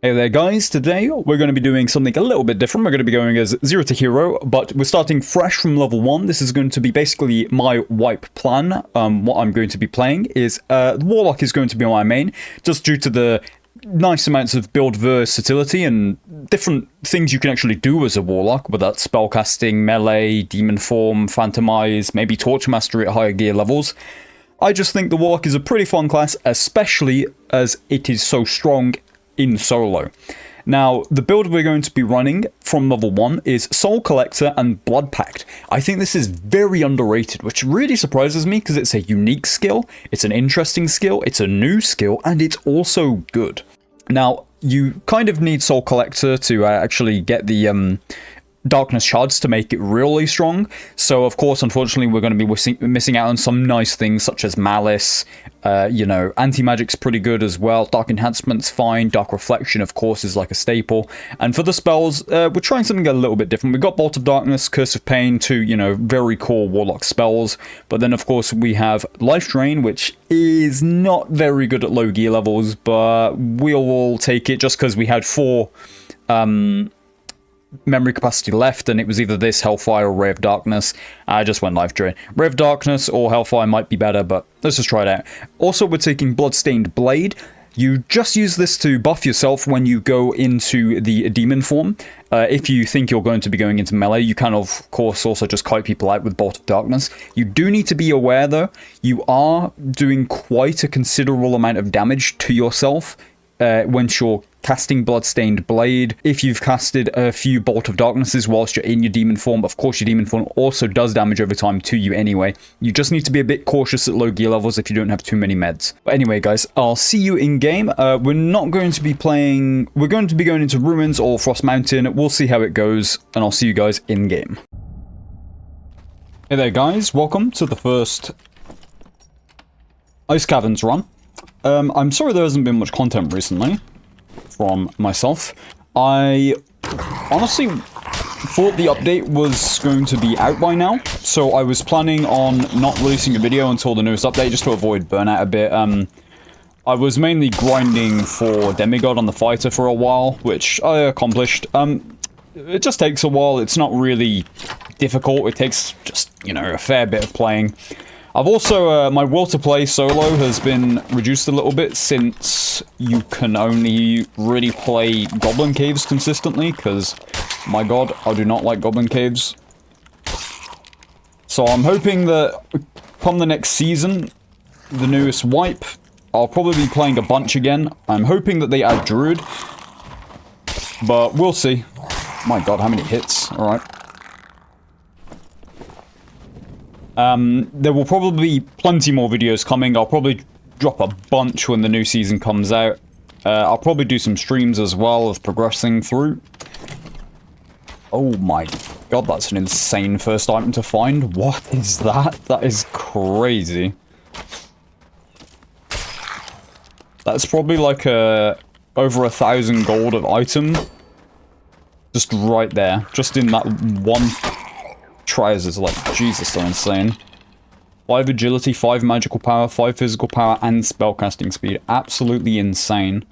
Hey there guys, today we're going to be doing something a little bit different. We're going to be going as 0 to hero, but we're starting fresh from level 1. This is going to be basically my wipe plan. What I'm going to be playing is, the Warlock is going to be my main, just due to the nice amounts of build versatility and different things you can actually do as a Warlock, whether that's spellcasting, melee, demon form, phantomize, maybe torch mastery at higher gear levels. I just think the Warlock is a pretty fun class, especially as it is so strong in solo. Now, the build we're going to be running from level 1 is Soul Collector and Blood Pact. I think this is very underrated, which really surprises me because it's a unique skill, it's an interesting skill, it's a new skill, and it's also good. Now, you kind of need Soul Collector to actually get the Darkness Shards to make it really strong. So, of course, unfortunately, we're going to be missing out on some nice things such as Malice. Anti-Magic's pretty good as well. Dark Enhancement's fine. Dark Reflection, of course, is like a staple. And for the spells, we're trying something a little bit different. We've got Bolt of Darkness, Curse of Pain, two, very core Warlock spells. But then, of course, we have Life Drain, which is not very good at low gear levels, but we'll take it just because we had 4... memory capacity left, and it was either this, Hellfire, or Ray of Darkness. I just went Life Drain. Ray of Darkness or Hellfire might be better, but let's just try it out. Also, we're taking Bloodstained Blade. You just use this to buff yourself when you go into the demon form. If you think you're going to be going into melee, you can, of course, also just kite people out with Bolt of Darkness. You do need to be aware, though, you are doing quite a considerable amount of damage to yourself when you're casting Bloodstained Blade. If you've casted a few Bolt of Darknesses whilst you're in your demon form, of course your demon form also does damage over time to you anyway. You just need to be a bit cautious at low gear levels if you don't have too many meds. But anyway, guys, I'll see you in game. We're not going to be playing... We're going to be going into Ruins or Frost Mountain. We'll see how it goes, and I'll see you guys in game. Hey there, guys. Welcome to the first Ice Caverns run. I'm sorry there hasn't been much content recently from myself. I honestly thought the update was going to be out by now, so I was planning on not releasing a video until the newest update just to avoid burnout a bit. I was mainly grinding for Demigod on the fighter for a while, which I accomplished. It just takes a while. It's not really difficult. It takes just, a fair bit of playing. I've also, my will to play solo has been reduced a little bit since you can only really play Goblin Caves consistently, because, my god, I do not like Goblin Caves. So I'm hoping that come the next season, the newest wipe, I'll probably be playing a bunch again. I'm hoping that they add Druid, but we'll see. My god, how many hits? Alright. There will probably be plenty more videos coming. I'll probably drop a bunch when the new season comes out. I'll probably do some streams as well of progressing through. Oh my god, that's an insane first item to find. What is that? That is crazy. That's probably like over 1,000 gold of item. Just right there. Just in that one... Tries is like, Jesus, so insane. 5 agility, 5 magical power, 5 physical power, and spellcasting speed. Absolutely insane.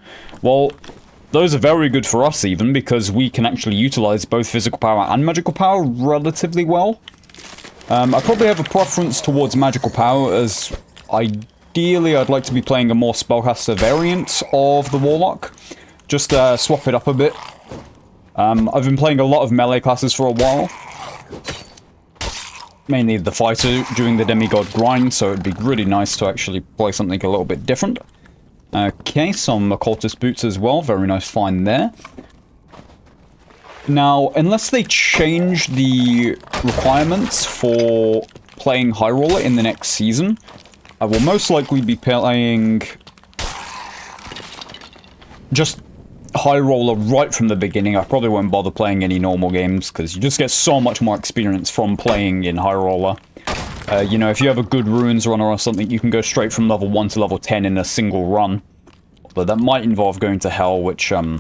Well, those are very good for us even, because we can actually utilize both physical power and magical power relatively well. I probably have a preference towards magical power, as ideally I'd like to be playing a more spellcaster variant of the Warlock. Just swap it up a bit. I've been playing a lot of melee classes for a while. Mainly the fighter doing the demigod grind, so it'd be really nice to actually play something a little bit different. Okay, some occultist boots as well, very nice find there. Now, unless they change the requirements for playing Highroller in the next season, I will most likely be playing just Highroller right from the beginning. I probably won't bother playing any normal games, because you just get so much more experience from playing in Highroller. If you have a good Ruins runner or something, you can go straight from level 1 to level 10 in a single run. But that might involve going to Hell, which, I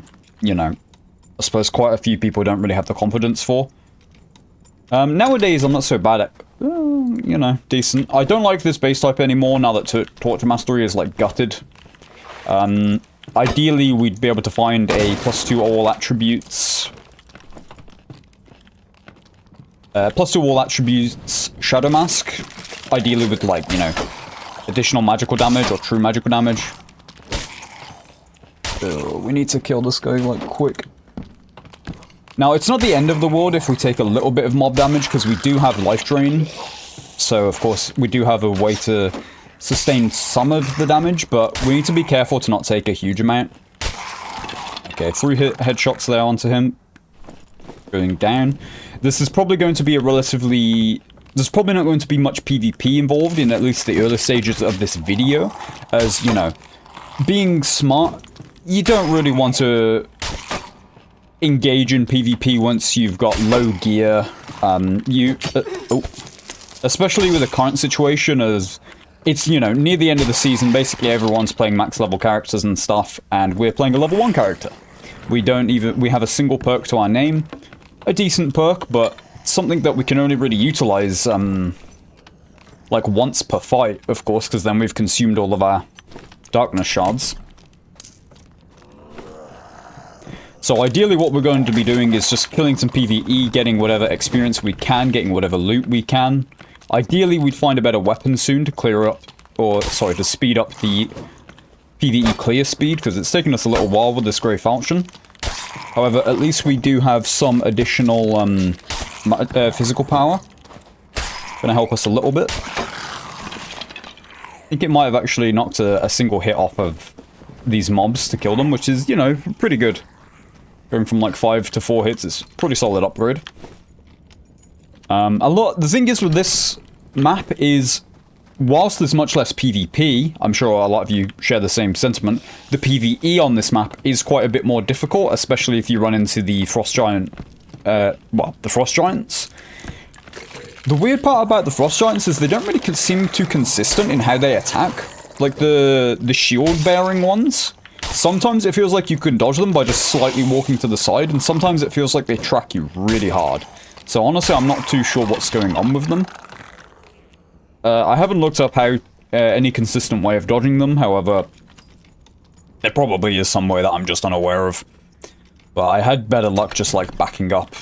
suppose quite a few people don't really have the confidence for. Nowadays, I'm not so bad at, decent. I don't like this base type anymore now that Torture Mastery is, like, gutted. Ideally, we'd be able to find a +2 all attributes. +2 all attributes Shadow Mask. Ideally with, like, you know, additional magical damage or true magical damage. So we need to kill this guy, like, quick. Now, it's not the end of the world if we take a little bit of mob damage, because we do have life drain. So, of course, we do have a way to sustain some of the damage, but we need to be careful to not take a huge amount. Okay, 3 headshots there onto him. Going down. This is probably going to be a relatively... There's probably not going to be much PvP involved in at least the early stages of this video, as, you know, being smart, you don't really want to engage in PvP once you've got low gear. Especially with the current situation, as it's, you know, near the end of the season, basically everyone's playing max level characters and stuff, and we're playing a level 1 character. We have a single perk to our name, a decent perk, but something that we can only really utilize, like once per fight, of course, because then we've consumed all of our darkness shards. So ideally what we're going to be doing is just killing some PvE, getting whatever experience we can, getting whatever loot we can. Ideally we'd find a better weapon soon to clear up, or sorry, to speed up the PvE clear speed, because it's taken us a little while with this Grey Falchion. However, at least we do have some additional physical power. Gonna help us a little bit. I think it might have actually knocked a single hit off of these mobs to kill them, which is, you know, pretty good. Going from like 5 to 4 hits is a pretty solid upgrade. The thing is with this map is, whilst there's much less PvP, I'm sure a lot of you share the same sentiment, the PvE on this map is quite a bit more difficult, especially if you run into the Frost Giant, the Frost Giants. The weird part about the Frost Giants is they don't really seem too consistent in how they attack. Like the shield-bearing ones. Sometimes it feels like you can dodge them by just slightly walking to the side, and sometimes it feels like they track you really hard. So honestly, I'm not too sure what's going on with them. I haven't looked up how any consistent way of dodging them, however, there probably is some way that I'm just unaware of. But I had better luck just, like, backing up.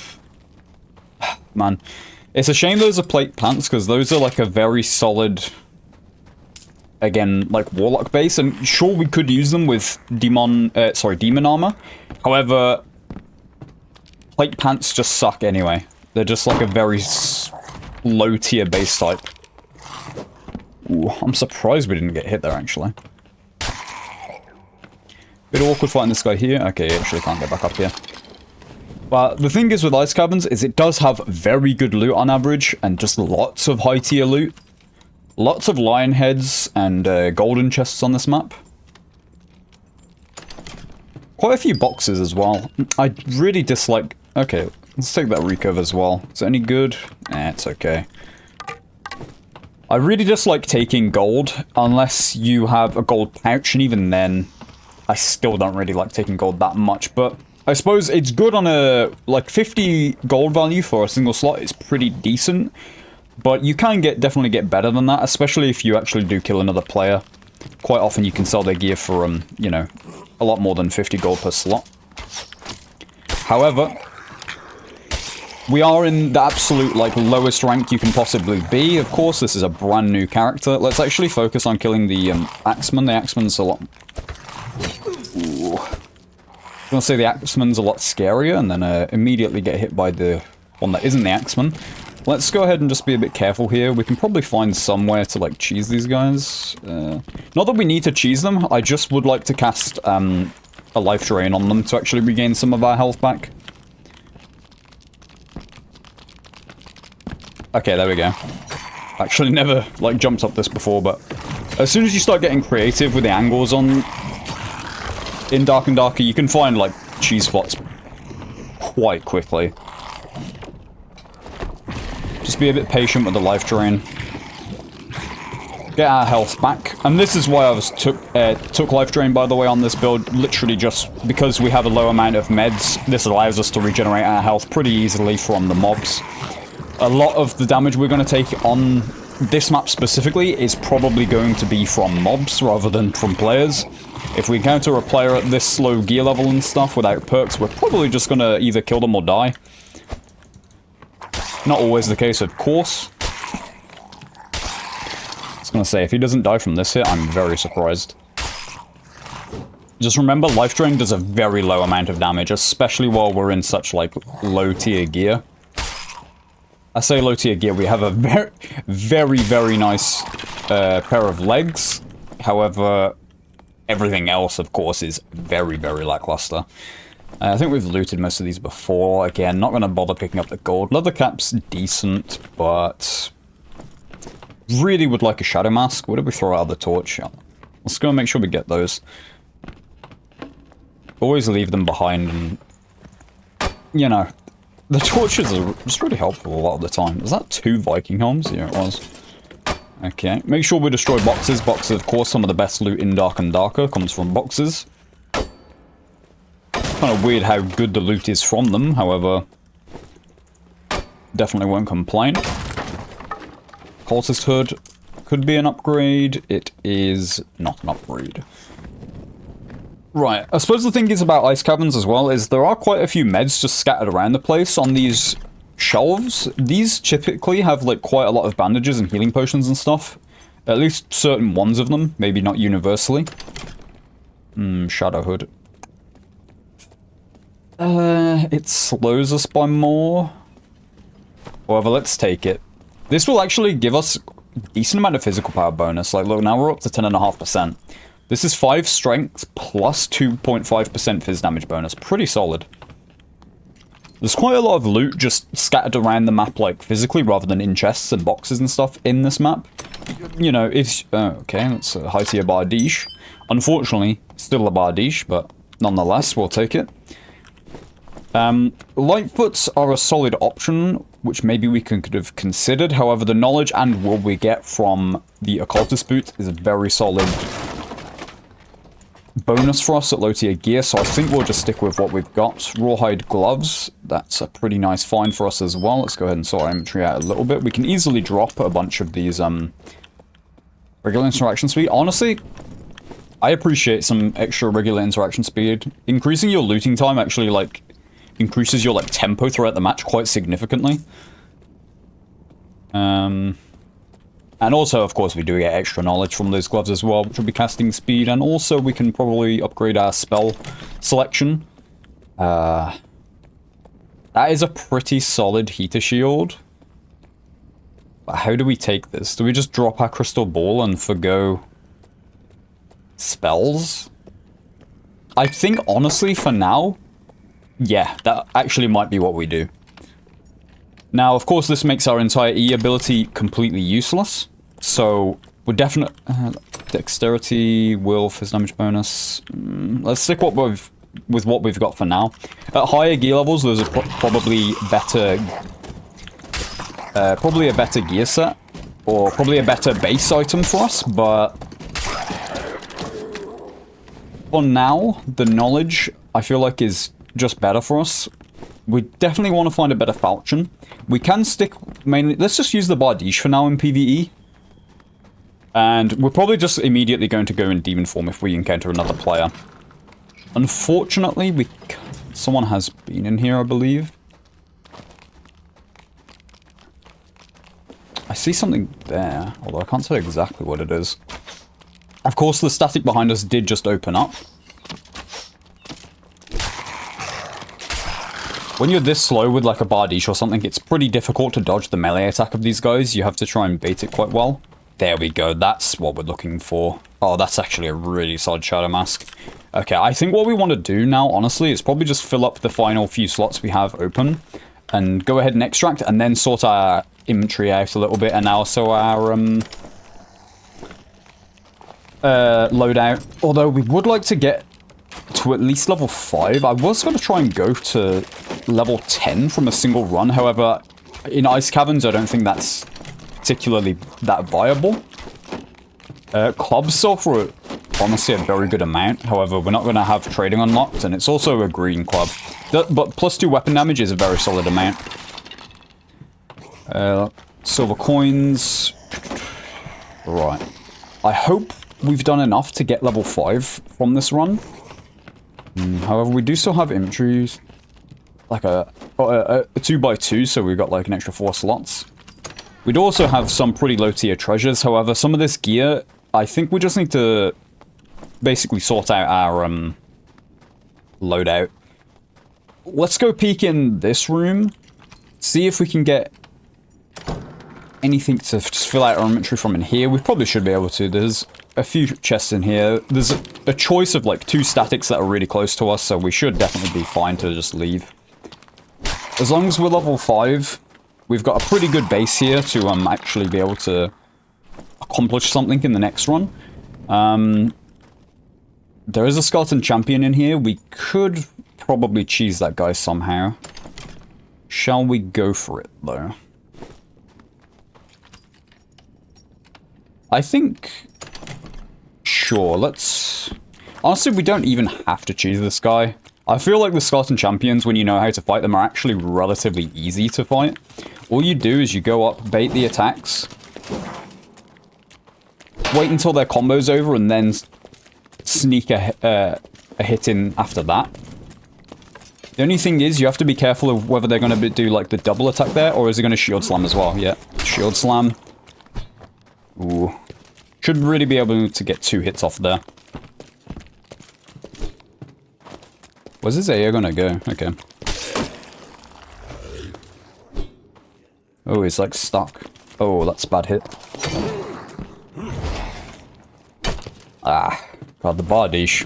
Man. It's a shame those are plate pants, because those are, like, a very solid, again, like, Warlock base, and sure, we could use them with demon armor. However, plate pants just suck anyway. They're just, like, a very low-tier base type. Ooh, I'm surprised we didn't get hit there, actually. Bit awkward fighting this guy here. Okay, actually can't get back up here. But the thing is with Ice Caverns is it does have very good loot on average, and just lots of high-tier loot. Lots of lion heads and golden chests on this map. Quite a few boxes as well. I really dislike... Okay, let's take that recurve as well. Is it any good? Eh, it's okay. I really dislike taking gold, unless you have a gold pouch, and even then, I still don't really like taking gold that much, but I suppose it's good on a, like, 50 gold value for a single slot is pretty decent, but you can definitely get better than that, especially if you actually do kill another player. Quite often you can sell their gear for, you know, a lot more than 50 gold per slot. However, we are in the absolute, like, lowest rank you can possibly be. Of course, this is a brand new character. Let's actually focus on killing the Axeman. The Axeman's a lot... Ooh. I'm gonna say the Axeman's a lot scarier, and then immediately get hit by the one that isn't the Axeman. Let's go ahead and just be a bit careful here. We can probably find somewhere to, like, cheese these guys. Not that we need to cheese them, I just would like to cast a life drain on them to actually regain some of our health back. Okay, there we go. Actually never, like, jumped up this before, but as soon as you start getting creative with the angles in Dark and Darker, you can find, like, cheese spots quite quickly. Just be a bit patient with the life drain. Get our health back. And this is why I took life drain, by the way, on this build. Literally just because we have a low amount of meds, this allows us to regenerate our health pretty easily from the mobs. A lot of the damage we're going to take on this map specifically is probably going to be from mobs rather than from players. If we encounter a player at this low gear level and stuff without perks, we're probably just going to either kill them or die. Not always the case, of course. I was going to say, if he doesn't die from this hit, I'm very surprised. Just remember, Life Drain does a very low amount of damage, especially while we're in such, like, low-tier gear. I say low-tier gear, we have a very nice pair of legs. However, everything else, of course, is very lackluster. I think we've looted most of these before. Again, not going to bother picking up the gold. Leather cap's decent, but... really would like a Shadow Mask. What did we throw out of the torch? Let's go and make sure we get those. Always leave them behind and... you know, the torches are just really helpful a lot of the time. Was that 2 Viking helms? Yeah, it was. Okay, make sure we destroy boxes. Boxes, of course, some of the best loot in Dark and Darker comes from boxes. Kind of weird how good the loot is from them, however... definitely won't complain. Cultist Hood could be an upgrade. It is not an upgrade. Right, I suppose the thing is about ice caverns as well is there are quite a few meds just scattered around the place on these shelves. These typically have like quite a lot of bandages and healing potions and stuff. At least certain ones of them, maybe not universally. Shadow Hood. It slows us by more. However, let's take it. This will actually give us a decent amount of physical power bonus. Like, look, now we're up to 10.5%. This is 5 strength plus 2.5% phys damage bonus. Pretty solid. There's quite a lot of loot just scattered around the map, like, physically, rather than in chests and boxes and stuff in this map. You know, it's... okay, that's a high tier Bardiche. Unfortunately, still a Bardiche, but nonetheless, we'll take it. Lightfoots are a solid option, which maybe we could have considered. However, the knowledge and will we get from the Occultist Boot is a very solid bonus for us at low tier gear, so I think we'll just stick with what we've got. Rawhide gloves, that's a pretty nice find for us as well. Let's go ahead and sort our inventory out a little bit. We can easily drop a bunch of these regular interaction speed. Honestly, I appreciate some extra regular interaction speed. Increasing your looting time actually, like, increases your, like, tempo throughout the match quite significantly. And also, of course, we do get extra knowledge from those gloves as well, which will be casting speed, and also we can probably upgrade our spell selection. That is a pretty solid heater shield. But how do we take this? Do we just drop our crystal ball and forgo spells? I think, honestly, for now, yeah, that actually might be what we do. Now, of course, this makes our entire E ability completely useless. So, we're definitely... dexterity, will, phys damage bonus... let's stick with what we've got for now. At higher gear levels, there's probably better... probably a better gear set. Or probably a better base item for us, but... for now, the knowledge, I feel like, is just better for us. We definitely want to find a better falchion. We can stick mainly... let's just use the Bardiche for now in PvE. And we're probably just immediately going to go in demon form if we encounter another player. Unfortunately, someone has been in here, I believe. I see something there, although I can't say exactly what it is. Of course, the static behind us did just open up. When you're this slow with like a Bardiche or something, it's pretty difficult to dodge the melee attack of these guys. You have to try and bait it quite well. There we go, that's what we're looking for. Oh, that's actually a really solid Shadow Mask. Okay, I think what we want to do now, honestly, is probably just fill up the final few slots we have open. And go ahead and extract, and then sort our inventory out a little bit, and also our loadout. Although we would like to get to at least level 5. I was going to try and go to level 10 from a single run. However, in ice caverns, I don't think that's particularly that viable. Clubs sell for honestly a very good amount. However, we're not going to have trading unlocked, and it's also a green club. But plus 2 weapon damage is a very solid amount. Silver coins. Right. I hope we've done enough to get level 5 from this run. However, we do still have inventories. Like a 2x2, so we've got like an extra 4 slots. We'd also have some pretty low tier treasures. However, some of this gear, I think we just need to basically sort out our loadout. Let's go peek in this room. See if we can get anything to just fill out our inventory from in here. We probably should be able to. There's a few chests in here. There's a choice of like 2 statics that are really close to us, so we should definitely be fine to just leave. As long as we're level 5, we've got a pretty good base here to actually be able to accomplish something in the next run. There is a skeleton champion in here. We could probably cheese that guy somehow. Shall we go for it, though? I think... Sure, let's... Honestly, we don't even have to cheese this guy. I feel like the skeleton champions, when you know how to fight them, are actually relatively easy to fight. All you do is you go up, bait the attacks, wait until their combo's over, and then sneak a hit in after that. The only thing is, you have to be careful of whether they're going to do like the double attack there, or is it going to shield slam as well? Yeah, shield slam. Ooh. Should really be able to get 2 hits off there. Where's his AO gonna go? Okay. Oh, he's like stuck. Oh, that's a bad hit. Ah, God, the Bardiche.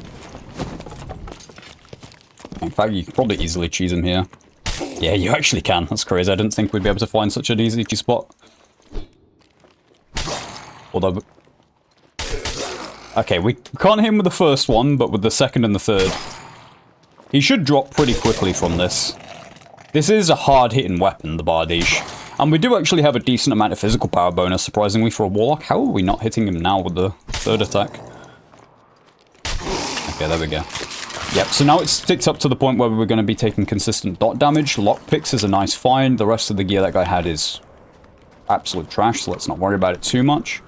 In fact, you can probably easily cheese him here. Yeah, you actually can. That's crazy. I didn't think we'd be able to find such an easy spot. Although... Okay, we can't hit him with the first one, but with the second and the third. He should drop pretty quickly from this. This is a hard-hitting weapon, the Bardiche. And we do actually have a decent amount of physical power bonus, surprisingly, for a Warlock. How are we not hitting him now with the third attack? Okay, there we go. Yep, so now it sticks up to the point where we're going to be taking consistent dot damage. Lockpicks is a nice find. The rest of the gear that guy had is absolute trash, so let's not worry about it too much.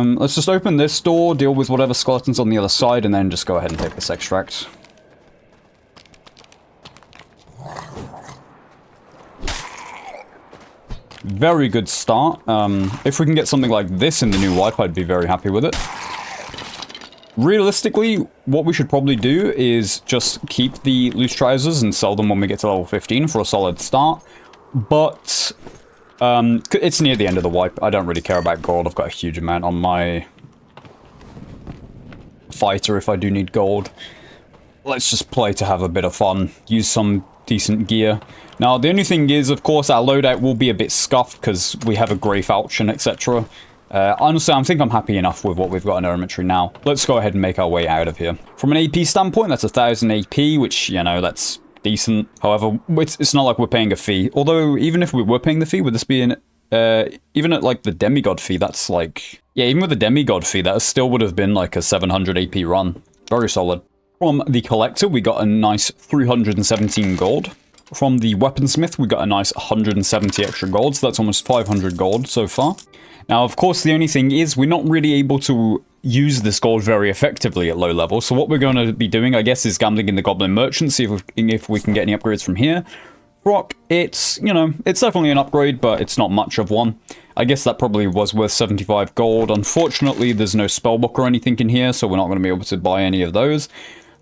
Let's just open this door, deal with whatever skeletons on the other side, and then just go ahead and take this extract. Very good start. If we can get something like this in the new wipe, I'd be very happy with it. Realistically, what we should probably do is just keep the loose trousers and sell them when we get to level 15 for a solid start. But... it's near the end of the wipe. I don't really care about gold. I've got a huge amount on my fighter if I do need gold. Let's just play to have a bit of fun. Use some decent gear. Now, the only thing is, of course, our loadout will be a bit scuffed because we have a grey falchion, etc. Honestly, I think I'm happy enough with what we've got in our inventory now. Let's go ahead and make our way out of here. From an AP standpoint, that's 1000 AP, which, you know, that's... decent. However, it's not like we're paying a fee. Although, even if we were paying the fee, would this be an... even at, like, the demigod fee, that's, like... Yeah, even with the demigod fee, that still would have been, like, a 700 AP run. Very solid. From the collector, we got a nice 317 gold. From the weaponsmith, we got a nice 170 extra gold, so that's almost 500 gold so far. Now, of course, the only thing is, we're not really able to use this gold very effectively at low level. So what we're going to be doing, I guess, is gambling in the Goblin Merchant, see if we can get any upgrades from here. Rock, it's, you know, it's definitely an upgrade, but it's not much of one. I guess that probably was worth 75 gold. Unfortunately, there's no spellbook or anything in here, so we're not going to be able to buy any of those.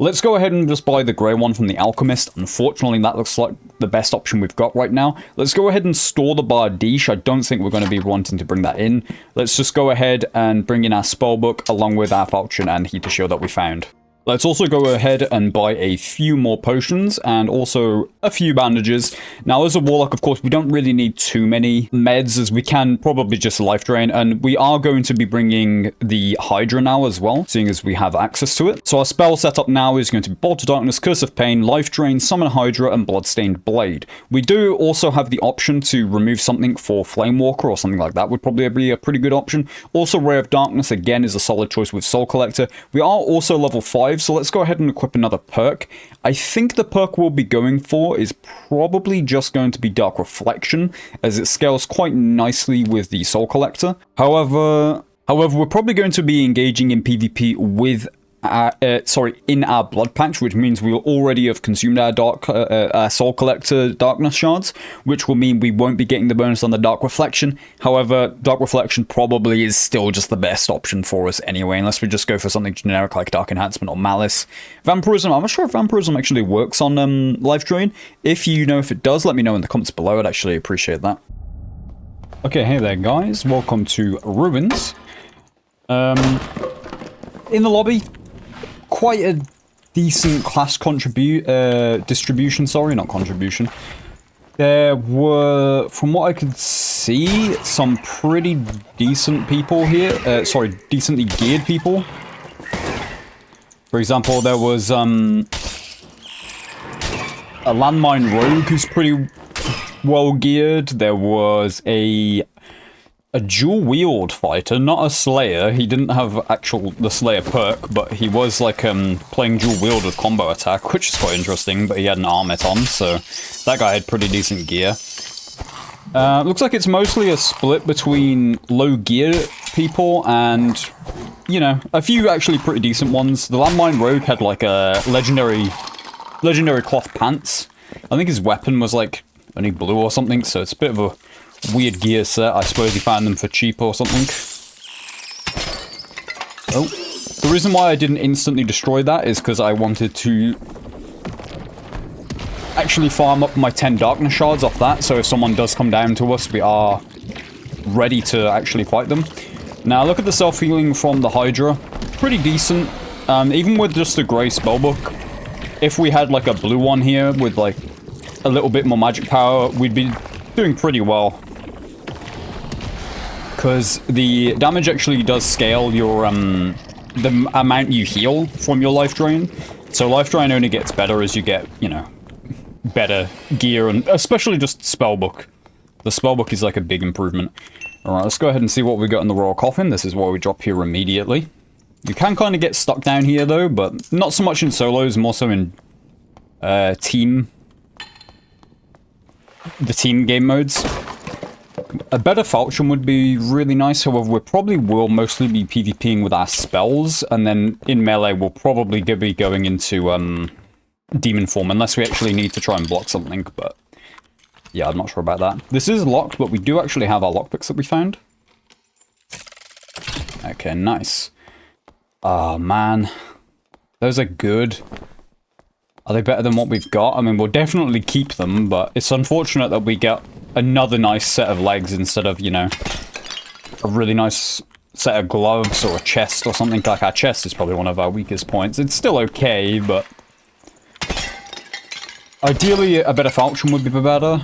Let's go ahead and just buy the grey one from the Alchemist. Unfortunately, that looks like the best option we've got right now. Let's go ahead and store the Bardiche. I don't think we're going to be wanting to bring that in. Let's just go ahead and bring in our Spellbook along with our Falchion and Heater Shield that we found. Let's also go ahead and buy a few more potions and also a few bandages. Now, as a Warlock, of course, we don't really need too many meds, as we can probably just life drain, and we are going to be bringing the Hydra now as well, seeing as we have access to it. So our spell setup now is going to be Bolt of Darkness, Curse of Pain, Life Drain, Summon Hydra, and Bloodstained Blade. We do also have the option to remove something for Flamewalker or something like that would probably be a pretty good option. Also, Ray of Darkness, again, is a solid choice with Soul Collector. We are also level 5, 5, so let's go ahead and equip another perk. I think the perk we'll be going for is probably just going to be Dark Reflection, as it scales quite nicely with the Soul Collector. However, we're probably going to be engaging in PvP with in our blood patch, which means we'll already have consumed our Soul Collector darkness shards, which will mean we won't be getting the bonus on the Dark Reflection. However, Dark Reflection probably is still just the best option for us anyway, unless we just go for something generic like Dark Enhancement or Malice. Vampirism, I'm not sure if Vampirism actually works on Life Drain. If you know if it does, let me know in the comments below. I'd actually appreciate that. Okay, hey there guys, welcome to Ruins. In the lobby, quite a decent class distribution, sorry, not contribution. There were, from what I could see, some pretty decent people here. Decently geared people. For example, there was a landmine rogue who's pretty well geared. There was a dual wield fighter, not a slayer. He didn't have the slayer perk, but he was like playing dual wield with combo attack, which is quite interesting, but he had an armlet on, so that guy had pretty decent gear. Looks like it's mostly a split between low gear people and, you know, a few actually pretty decent ones. The landmine rogue had like a legendary cloth pants. I think his weapon was like only blue or something, so it's a bit of a weird gear set. I suppose he found them for cheap or something. Oh. The reason why I didn't instantly destroy that is because I wanted to actually farm up my 10 darkness shards off that, so if someone does come down to us, we are ready to actually fight them. Now, look at the self-healing from the Hydra. Pretty decent. Even with just a grey spellbook, if we had like a blue one here with like a little bit more magic power, we'd be doing pretty well. Because the damage actually does scale your the amount you heal from your life drain. So life drain only gets better as you get, you know, better gear, and especially just spellbook. The spellbook is like a big improvement. Alright, let's go ahead and see what we got in the Royal Coffin. This is where we drop here immediately. You can kind of get stuck down here though, but not so much in solos, more so in the team game modes. A better falchion would be really nice, however we probably will mostly be PvPing with our spells, and then in melee we'll probably be going into demon form, unless we actually need to try and block something, but yeah, I'm not sure about that. This is locked, but we do actually have our lockpicks that we found. Okay, nice. Oh man, those are good. Are they better than what we've got? I mean, we'll definitely keep them, but it's unfortunate that we get another nice set of legs instead of, you know, a really nice set of gloves or a chest or something. Like our chest is probably one of our weakest points. It's still okay, but ideally a better falchion would be better.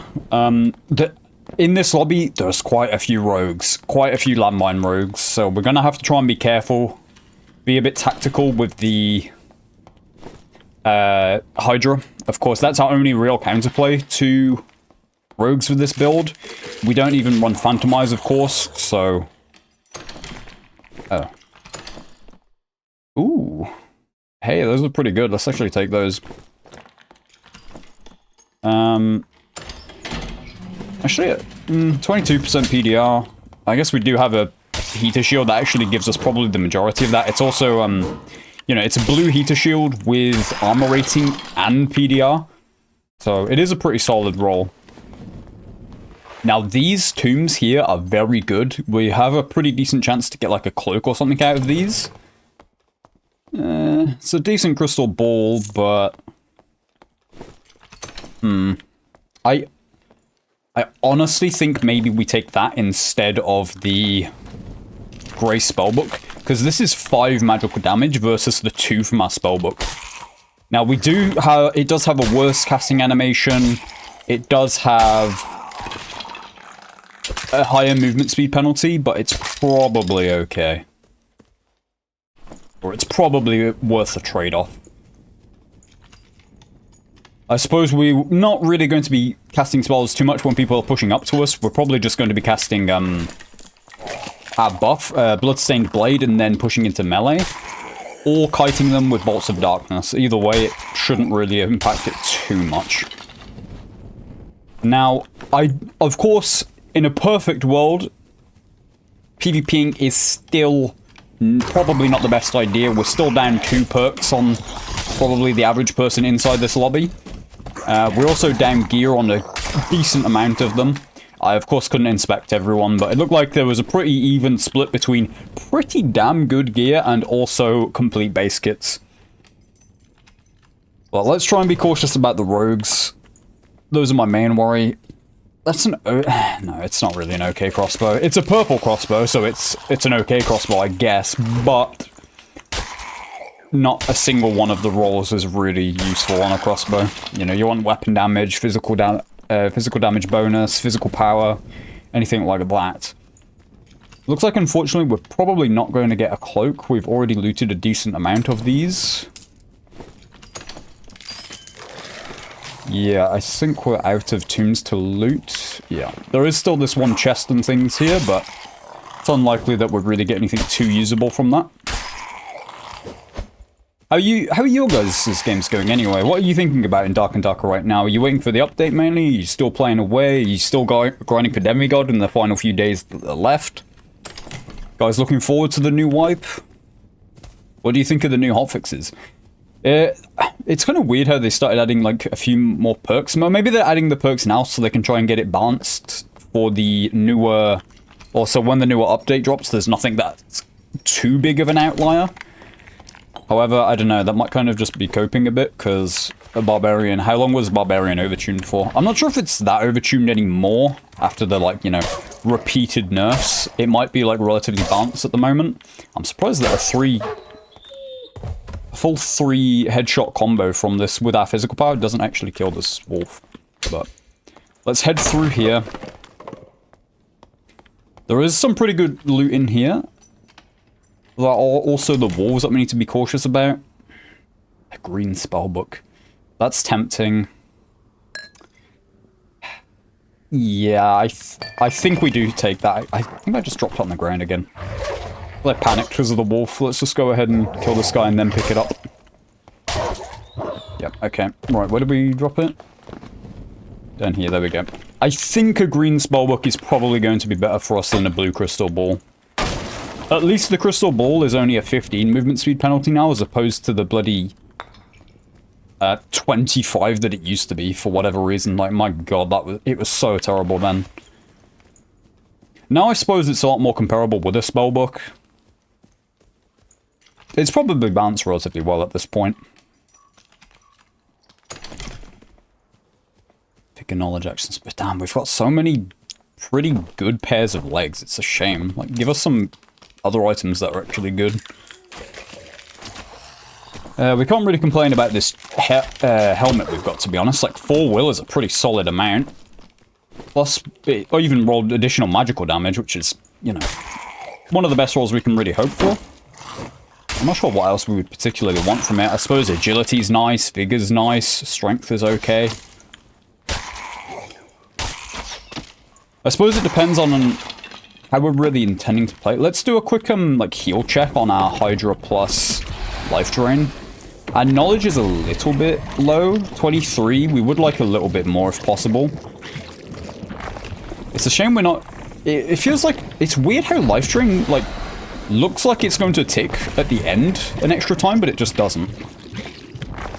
In this lobby, there's quite a few rogues, quite a few landmine rogues, so we're gonna have to try and be careful, be a bit tactical with the Hydra. Of course, that's our only real counterplay to rogues with this build. We don't even run Phantomize, of course, so... Oh. Ooh. Hey, those are pretty good. Let's actually take those. Actually, 22% PDR. I guess we do have a heater shield that actually gives us probably the majority of that. It's also, you know, it's a blue heater shield with armor rating and PDR. So it is a pretty solid roll. Now, these tombs here are very good. We have a pretty decent chance to get like a cloak or something out of these. It's a decent crystal ball, but... I honestly think maybe we take that instead of the Grey Spellbook, because this is 5 magical damage versus the 2 from our Spellbook. Now, we do have... It does have a worse casting animation. It does have a higher movement speed penalty, but it's probably okay. Or it's probably worth a trade-off. I suppose we're not really going to be casting spells too much when people are pushing up to us. We're probably just going to be casting our buff, Bloodstained Blade, and then pushing into melee. or kiting them with bolts of darkness. Either way, it shouldn't really impact it too much. Now, of course, in a perfect world, PvPing is still probably not the best idea. We're still down 2 perks on probably the average person inside this lobby. We're also down gear on a decent amount of them. I, of course, couldn't inspect everyone, but it looked like there was a pretty even split between pretty damn good gear and also complete base kits. Well, let's try and be cautious about the rogues. Those are my main worry. That's an no, it's not really an okay crossbow. It's a purple crossbow, so it's an okay crossbow, I guess, but not a single one of the rolls is really useful on a crossbow. You know, you want weapon damage, physical damage bonus, physical power, anything like that. Looks like, unfortunately, we're probably not going to get a cloak. We've already looted a decent amount of these. Yeah, I think we're out of tombs to loot. Yeah, there is still this one chest and things here, but it's unlikely that we'd really get anything too usable from that. How are your guys' games going anyway? What are you thinking about in Dark and Darker right now? Are you waiting for the update mainly? Are you still playing away? Are you still grinding for Demigod in the final few days that are left? Guys looking forward to the new wipe? What do you think of the new hotfixes? It's kind of weird how they started adding like a few more perks. Maybe they're adding the perks now so they can try and get it balanced for the newer... Also, when the newer update drops, there's nothing that's too big of an outlier. However, I don't know, that might kind of just be coping a bit, because a Barbarian... How long was Barbarian overtuned for? I'm not sure if it's that overtuned anymore after the, like, you know, repeated nerfs. It might be, like, relatively balanced at the moment. I'm surprised that a full 3 headshot combo from this with our physical power doesn't actually kill this wolf. But let's head through here. There is some pretty good loot in here. There are also the wolves that we need to be cautious about. A green spellbook. That's tempting. Yeah, I think we do take that. I think I just dropped it on the ground again. I panicked because of the wolf. Let's just go ahead and kill this guy and then pick it up. Yep, okay. Right, where did we drop it? Down here, there we go. I think a green spellbook is probably going to be better for us than a blue crystal ball. At least the crystal ball is only a 15 movement speed penalty now, as opposed to the bloody 25 that it used to be for whatever reason. Like, my god, it was so terrible then. Now I suppose it's a lot more comparable with a spellbook. It's probably balanced relatively well at this point. Pick knowledge actions, but damn, we've got so many pretty good pairs of legs. It's a shame. Like, give us some other items that are actually good. We can't really complain about this helmet we've got, to be honest. Like, 4 will is a pretty solid amount. Plus, or even rolled additional magical damage, which is, you know, one of the best rolls we can really hope for. I'm not sure what else we would particularly want from it. I suppose agility's nice, vigor's nice, strength is okay. I suppose it depends on how we're really intending to play. Let's do a quick like heal check on our Hydra plus life drain. Our knowledge is a little bit low, 23. We would like a little bit more if possible. It's a shame we're not... It feels like... It's weird how life drain, like, looks like it's going to tick at the end an extra time, but it just doesn't.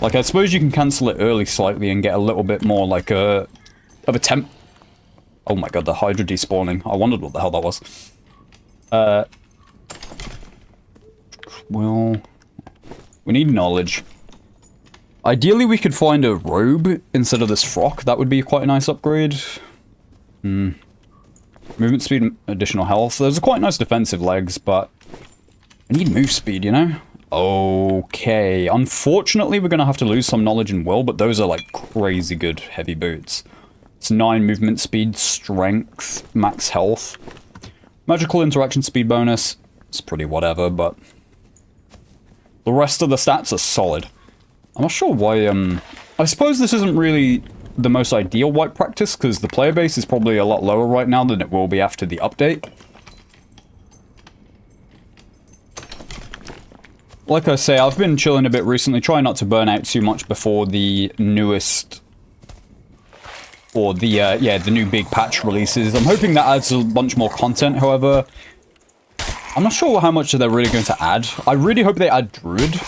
Like, I suppose you can cancel it early slightly and get a little bit more, like, of a temp... Oh my god, the Hydra despawning. I wondered what the hell that was. Well... We need knowledge. Ideally, we could find a robe instead of this frock. That would be quite a nice upgrade. Movement speed and additional health. Those are quite nice defensive legs, but I need move speed, you know? Okay. Unfortunately, we're going to have to lose some knowledge and will, but those are like crazy good heavy boots. It's 9 movement speed, strength, max health. Magical interaction speed bonus. It's pretty whatever, but the rest of the stats are solid. I'm not sure why, I suppose this isn't really the most ideal wipe practice, because the player base is probably a lot lower right now than it will be after the update. like I say, I've been chilling a bit recently, trying not to burn out too much before the newest, or the, yeah, the new big patch releases. I'm hoping that adds a bunch more content, however, I'm not sure how much they're really going to add. I really hope they add Druid.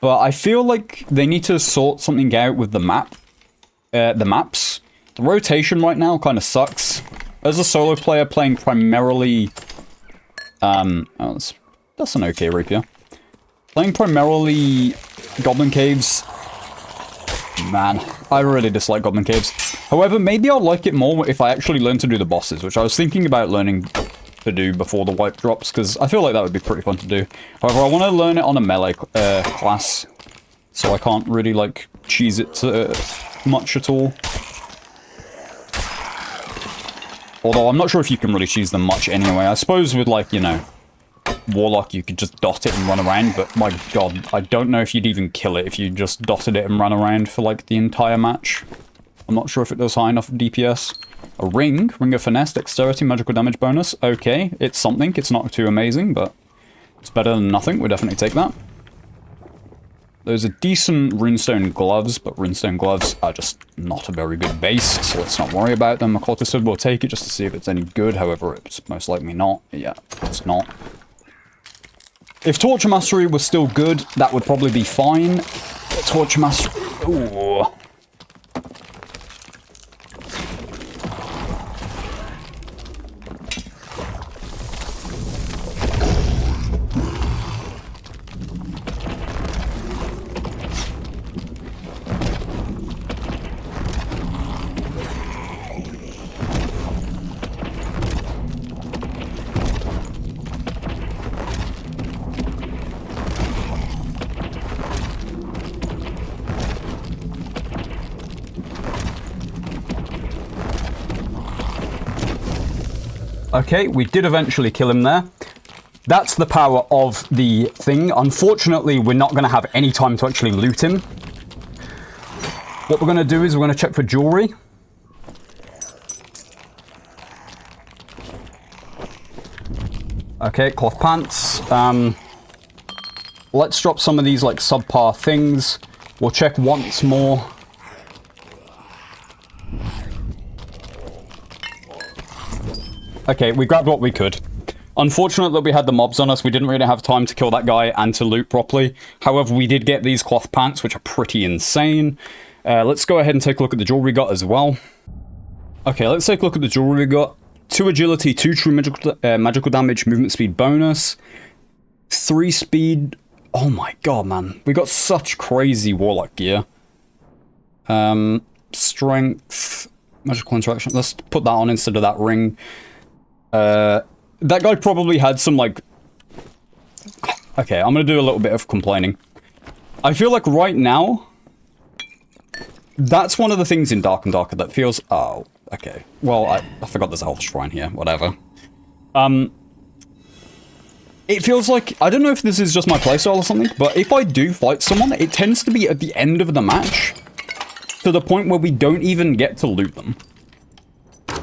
But I feel like they need to sort something out with the maps. The rotation right now kind of sucks. As a solo player playing primarily... oh, that's an okay rapier. Playing primarily Goblin Caves. Man, I really dislike Goblin Caves. However, maybe I'll like it more if I actually learn to do the bosses, which I was thinking about learning to do before the wipe drops, because I feel like that would be pretty fun to do. However, I want to learn it on a melee class, so I can't really, like, cheese it much at all. Although, I'm not sure if you can really cheese them much anyway. I suppose with, like, you know, Warlock, you could just dot it and run around, but my god, I don't know if you'd even kill it if you just dotted it and ran around for, like, the entire match. I'm not sure if it does high enough DPS. A ring of finesse, dexterity, magical damage bonus. Okay, it's something. It's not too amazing, but it's better than nothing. We'll definitely take that. Those are decent runestone gloves, but runestone gloves are just not a very good base, so let's not worry about them. A Cortisud will take it just to see if it's any good, however, it's most likely not. Yeah, it's not. If Torture Mastery was still good, that would probably be fine. Torture Mastery... Ooh. Okay, we did eventually kill him there. That's the power of the thing. Unfortunately, we're not going to have any time to actually loot him. What we're going to do is we're going to check for jewelry. Okay, cloth pants. Let's drop some of these like subpar things. We'll check once more. Okay, we grabbed what we could. Unfortunately, we had the mobs on us. We didn't really have time to kill that guy and to loot properly. However, we did get these cloth pants, which are pretty insane. Let's go ahead and take a look at the jewelry we got as well. Okay, let's take a look at the jewelry we got. 2 agility, 2 true magical damage, movement speed bonus, 3 speed. Oh my god, man. We got such crazy Warlock gear. Strength, magical interaction. Let's put that on instead of that ring. That guy probably had some, like... Okay, I'm gonna do a little bit of complaining. I feel like right now, that's one of the things in Dark and Darker that feels... Oh, okay. Well, I forgot there's a whole shrine here. Whatever. It feels like... I don't know if this is just my playstyle or something, but if I do fight someone, it tends to be at the end of the match, to the point where we don't even get to loot them.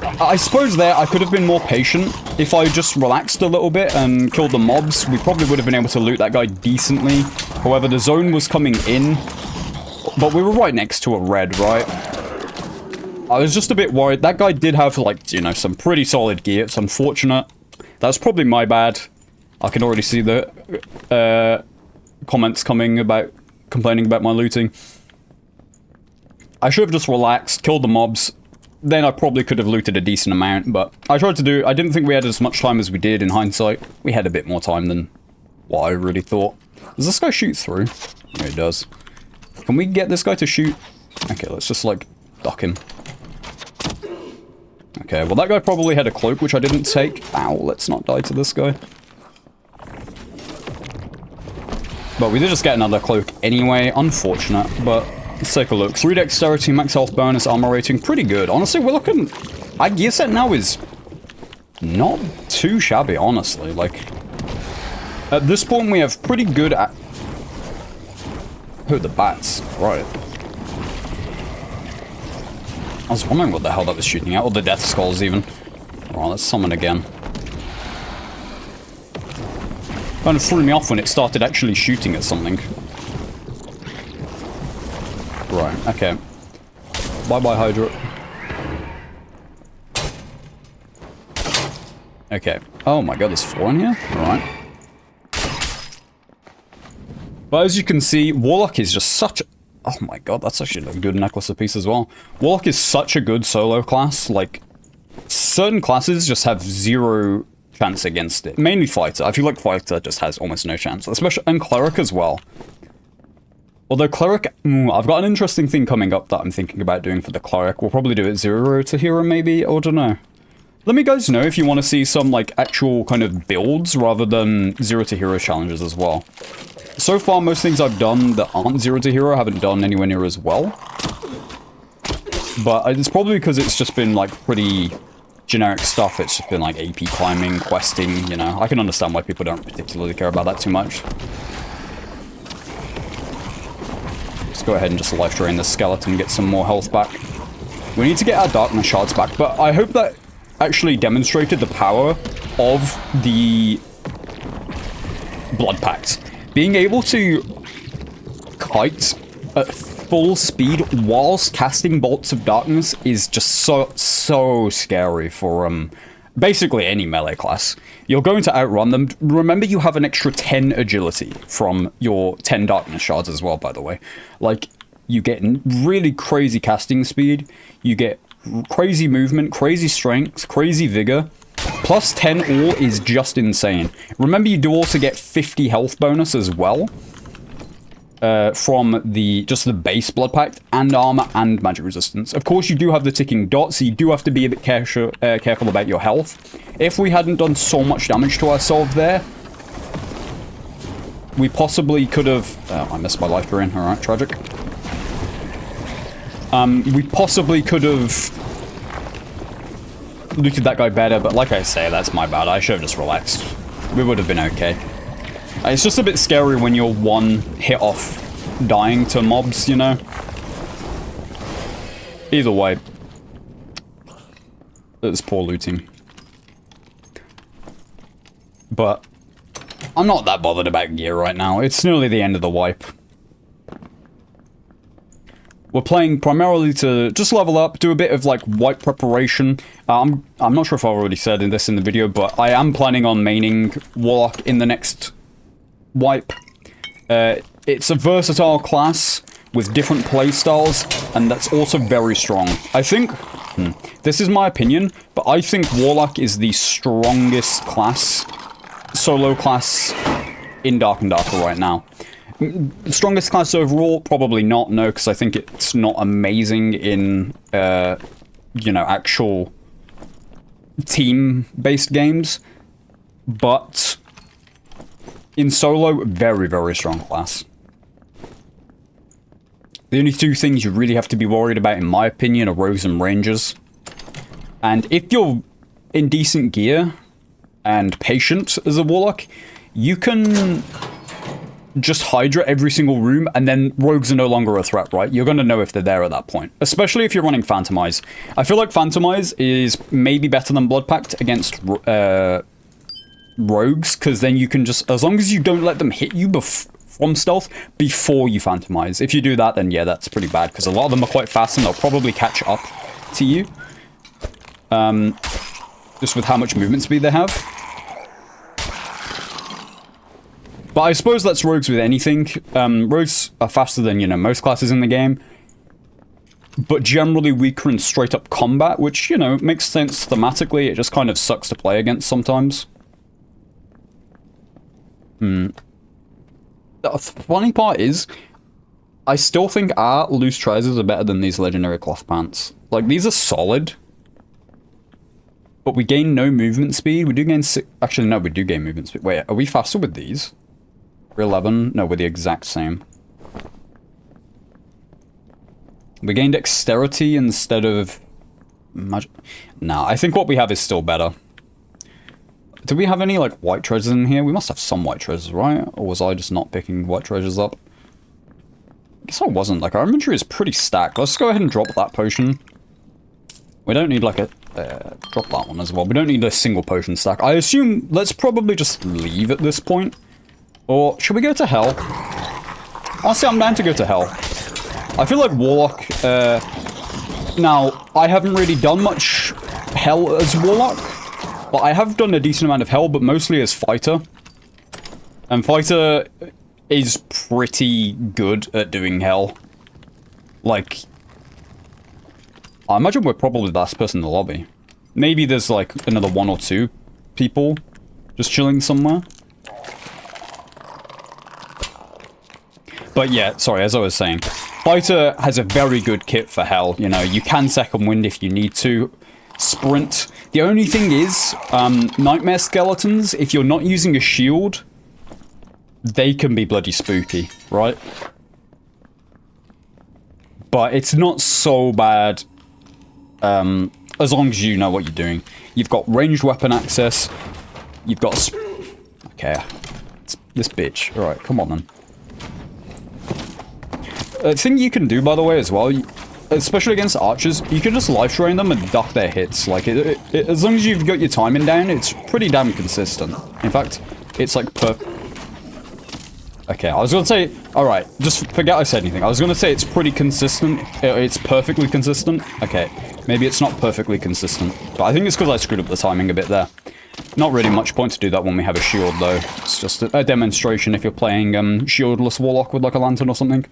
I suppose there, I could have been more patient. If I just relaxed a little bit and killed the mobs, we probably would have been able to loot that guy decently. However, the zone was coming in, but we were right next to a red, right? I was just a bit worried. That guy did have, like, you know, some pretty solid gear. It's unfortunate. That's probably my bad. I can already see the comments coming about complaining about my looting. I should have just relaxed, killed the mobs. Then I probably could have looted a decent amount, but I tried to do... I didn't think we had as much time as we did in hindsight. We had a bit more time than what I really thought. Does this guy shoot through? Yeah, he does. Can we get this guy to shoot? Okay, let's just, like, duck him. Okay, well, that guy probably had a cloak, which I didn't take. Ow, let's not die to this guy. But we did just get another cloak anyway. Unfortunate, but... Let's take a look. 3 dexterity, max health bonus, armor rating. Pretty good. Honestly, we're looking... Our gear set now is not too shabby, honestly. Like, at this point, we have pretty good at... Oh, the bats. Right. I was wondering what the hell that was shooting at. Or the death skulls, even. Alright, let's summon again. Kind of threw me off when it started actually shooting at something. Right, okay. Bye-bye, Hydra. Okay. Oh my god, there's 4 in here? Alright. But as you can see, Warlock is just such... Oh my god, that's actually a good necklace of peace as well. Warlock is such a good solo class. Like, certain classes just have 0 chance against it. Mainly Fighter. I feel like Fighter just has almost no chance. Especially, and Cleric as well. Although Cleric... I've got an interesting thing coming up that I'm thinking about doing for the Cleric. We'll probably do it 0 to hero maybe, or don't know. Let me guys know if you want to see some, like, actual kind of builds rather than 0 to hero challenges as well. So far, most things I've done that aren't 0 to hero I haven't done anywhere near as well. But it's probably because it's just been, like, pretty generic stuff. It's just been, like, AP climbing, questing, you know. I can understand why people don't particularly care about that too much. Let's go ahead and just life drain this skeleton and get some more health back. We need to get our darkness shards back, but I hope that actually demonstrated the power of the Blood Pact. Being able to kite at full speed whilst casting bolts of darkness is just so scary for basically any melee class. You're going to outrun them. Remember, you have an extra 10 agility from your 10 darkness shards as well, by the way. Like, you get really crazy casting speed, you get crazy movement, crazy strength, crazy vigor. Plus 10 all is just insane. Remember, you do also get 50 health bonus as well. From just the base Blood Pact, and armor, and magic resistance. Of course, you do have the ticking dot, so you do have to be a bit careful about your health. If we hadn't done so much damage to ourselves there, we possibly could have... Oh, I missed my life drain. Alright, tragic. We possibly could have looted that guy better, but like I say, that's my bad. I should have just relaxed. We would have been okay. It's just a bit scary when you're one hit off dying to mobs, you know? Either way. It's poor looting. But I'm not that bothered about gear right now. It's nearly the end of the wipe. We're playing primarily to just level up, do a bit of, like, wipe preparation. I'm not sure if I already said this in the video, but I am planning on maining Warlock in the next wipe. It's a versatile class with different playstyles, and that's also very strong. I think, this is my opinion, but I think Warlock is the strongest class, solo class, in Dark and Darker right now. Strongest class overall? Probably not, no, because I think it's not amazing in, you know, actual team-based games. But in solo, very, very strong class. The only 2 things you really have to be worried about, in my opinion, are rogues and rangers. And if you're in decent gear and patient as a warlock, you can just Hydra every single room, and then rogues are no longer a threat, right? You're going to know if they're there at that point. Especially if you're running Phantomize. I feel like Phantomize is maybe better than Blood Pact against rogues, because then you can just, as long as you don't let them hit you from stealth before you Phantomize. If you do that, then yeah, that's pretty bad, because a lot of them are quite fast, and they'll probably catch up to you. Just with how much movement speed they have. But I suppose that's rogues with anything. Rogues are faster than, you know, most classes in the game. But generally weaker in straight-up combat, which, you know, makes sense thematically. It just kind of sucks to play against sometimes. The funny part is, I still think our loose trousers are better than these legendary cloth pants. Like, these are solid. But we gain no movement speed. We do gain actually, no, we do gain movement speed. Wait, are we faster with these? We're 11? No, we're the exact same. We gained dexterity instead of... Nah, I think what we have is still better. Do we have any, like, white treasures in here? We must have some white treasures, right? Or was I just not picking white treasures up? I guess I wasn't. Like, our inventory is pretty stacked. Let's go ahead and drop that potion. We don't need, like, a... drop that one as well. We don't need a single potion stack. I assume... Let's probably just leave at this point. Or should we go to hell? Honestly, I'm down to go to hell. I feel like Warlock, now, I haven't really done much hell as Warlock, but I have done a decent amount of hell, but mostly as fighter. And fighter is pretty good at doing hell. Like, I imagine we're probably the last person in the lobby. Maybe there's like another 1 or 2 people just chilling somewhere. But yeah, sorry, as I was saying, fighter has a very good kit for hell. You know, you can second wind if you need to. Sprint. The only thing is, nightmare skeletons, if you're not using a shield, they can be bloody spooky, right? But it's not so bad, as long as you know what you're doing. You've got ranged weapon access. You've got... Okay. It's this bitch. Alright, come on then. A thing you can do, by the way, as well, especially against archers, you can just life drain them and duck their hits. Like, as long as you've got your timing down, it's pretty damn consistent. In fact, it's like Okay, I was gonna say, alright, just forget I said anything. I was gonna say it's pretty consistent. It's perfectly consistent. Okay, maybe it's not perfectly consistent, but I think it's because I screwed up the timing a bit there. Not really much point to do that when we have a shield, though. It's just a demonstration if you're playing shieldless Warlock with like a lantern or something.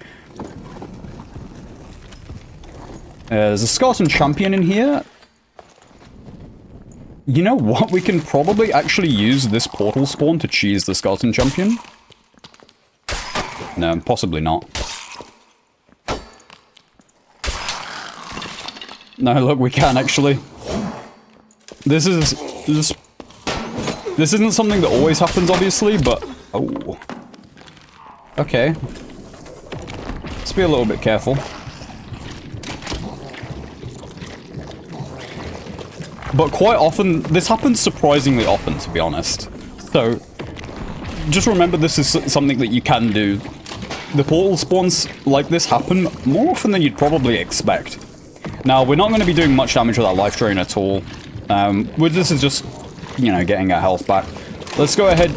There's a skeleton champion in here. You know what? We can probably actually use this portal spawn to cheese the skeleton champion. No, possibly not. No, look, we can actually. This isn't something that always happens, obviously, but... Oh. Okay. Let's be a little bit careful. But quite often, this happens surprisingly often, to be honest. So, just remember this is something that you can do. The portal spawns like this happen more often than you'd probably expect. Now, we're not going to be doing much damage with our life drain at all. This is just, you know, getting our health back. Let's go ahead.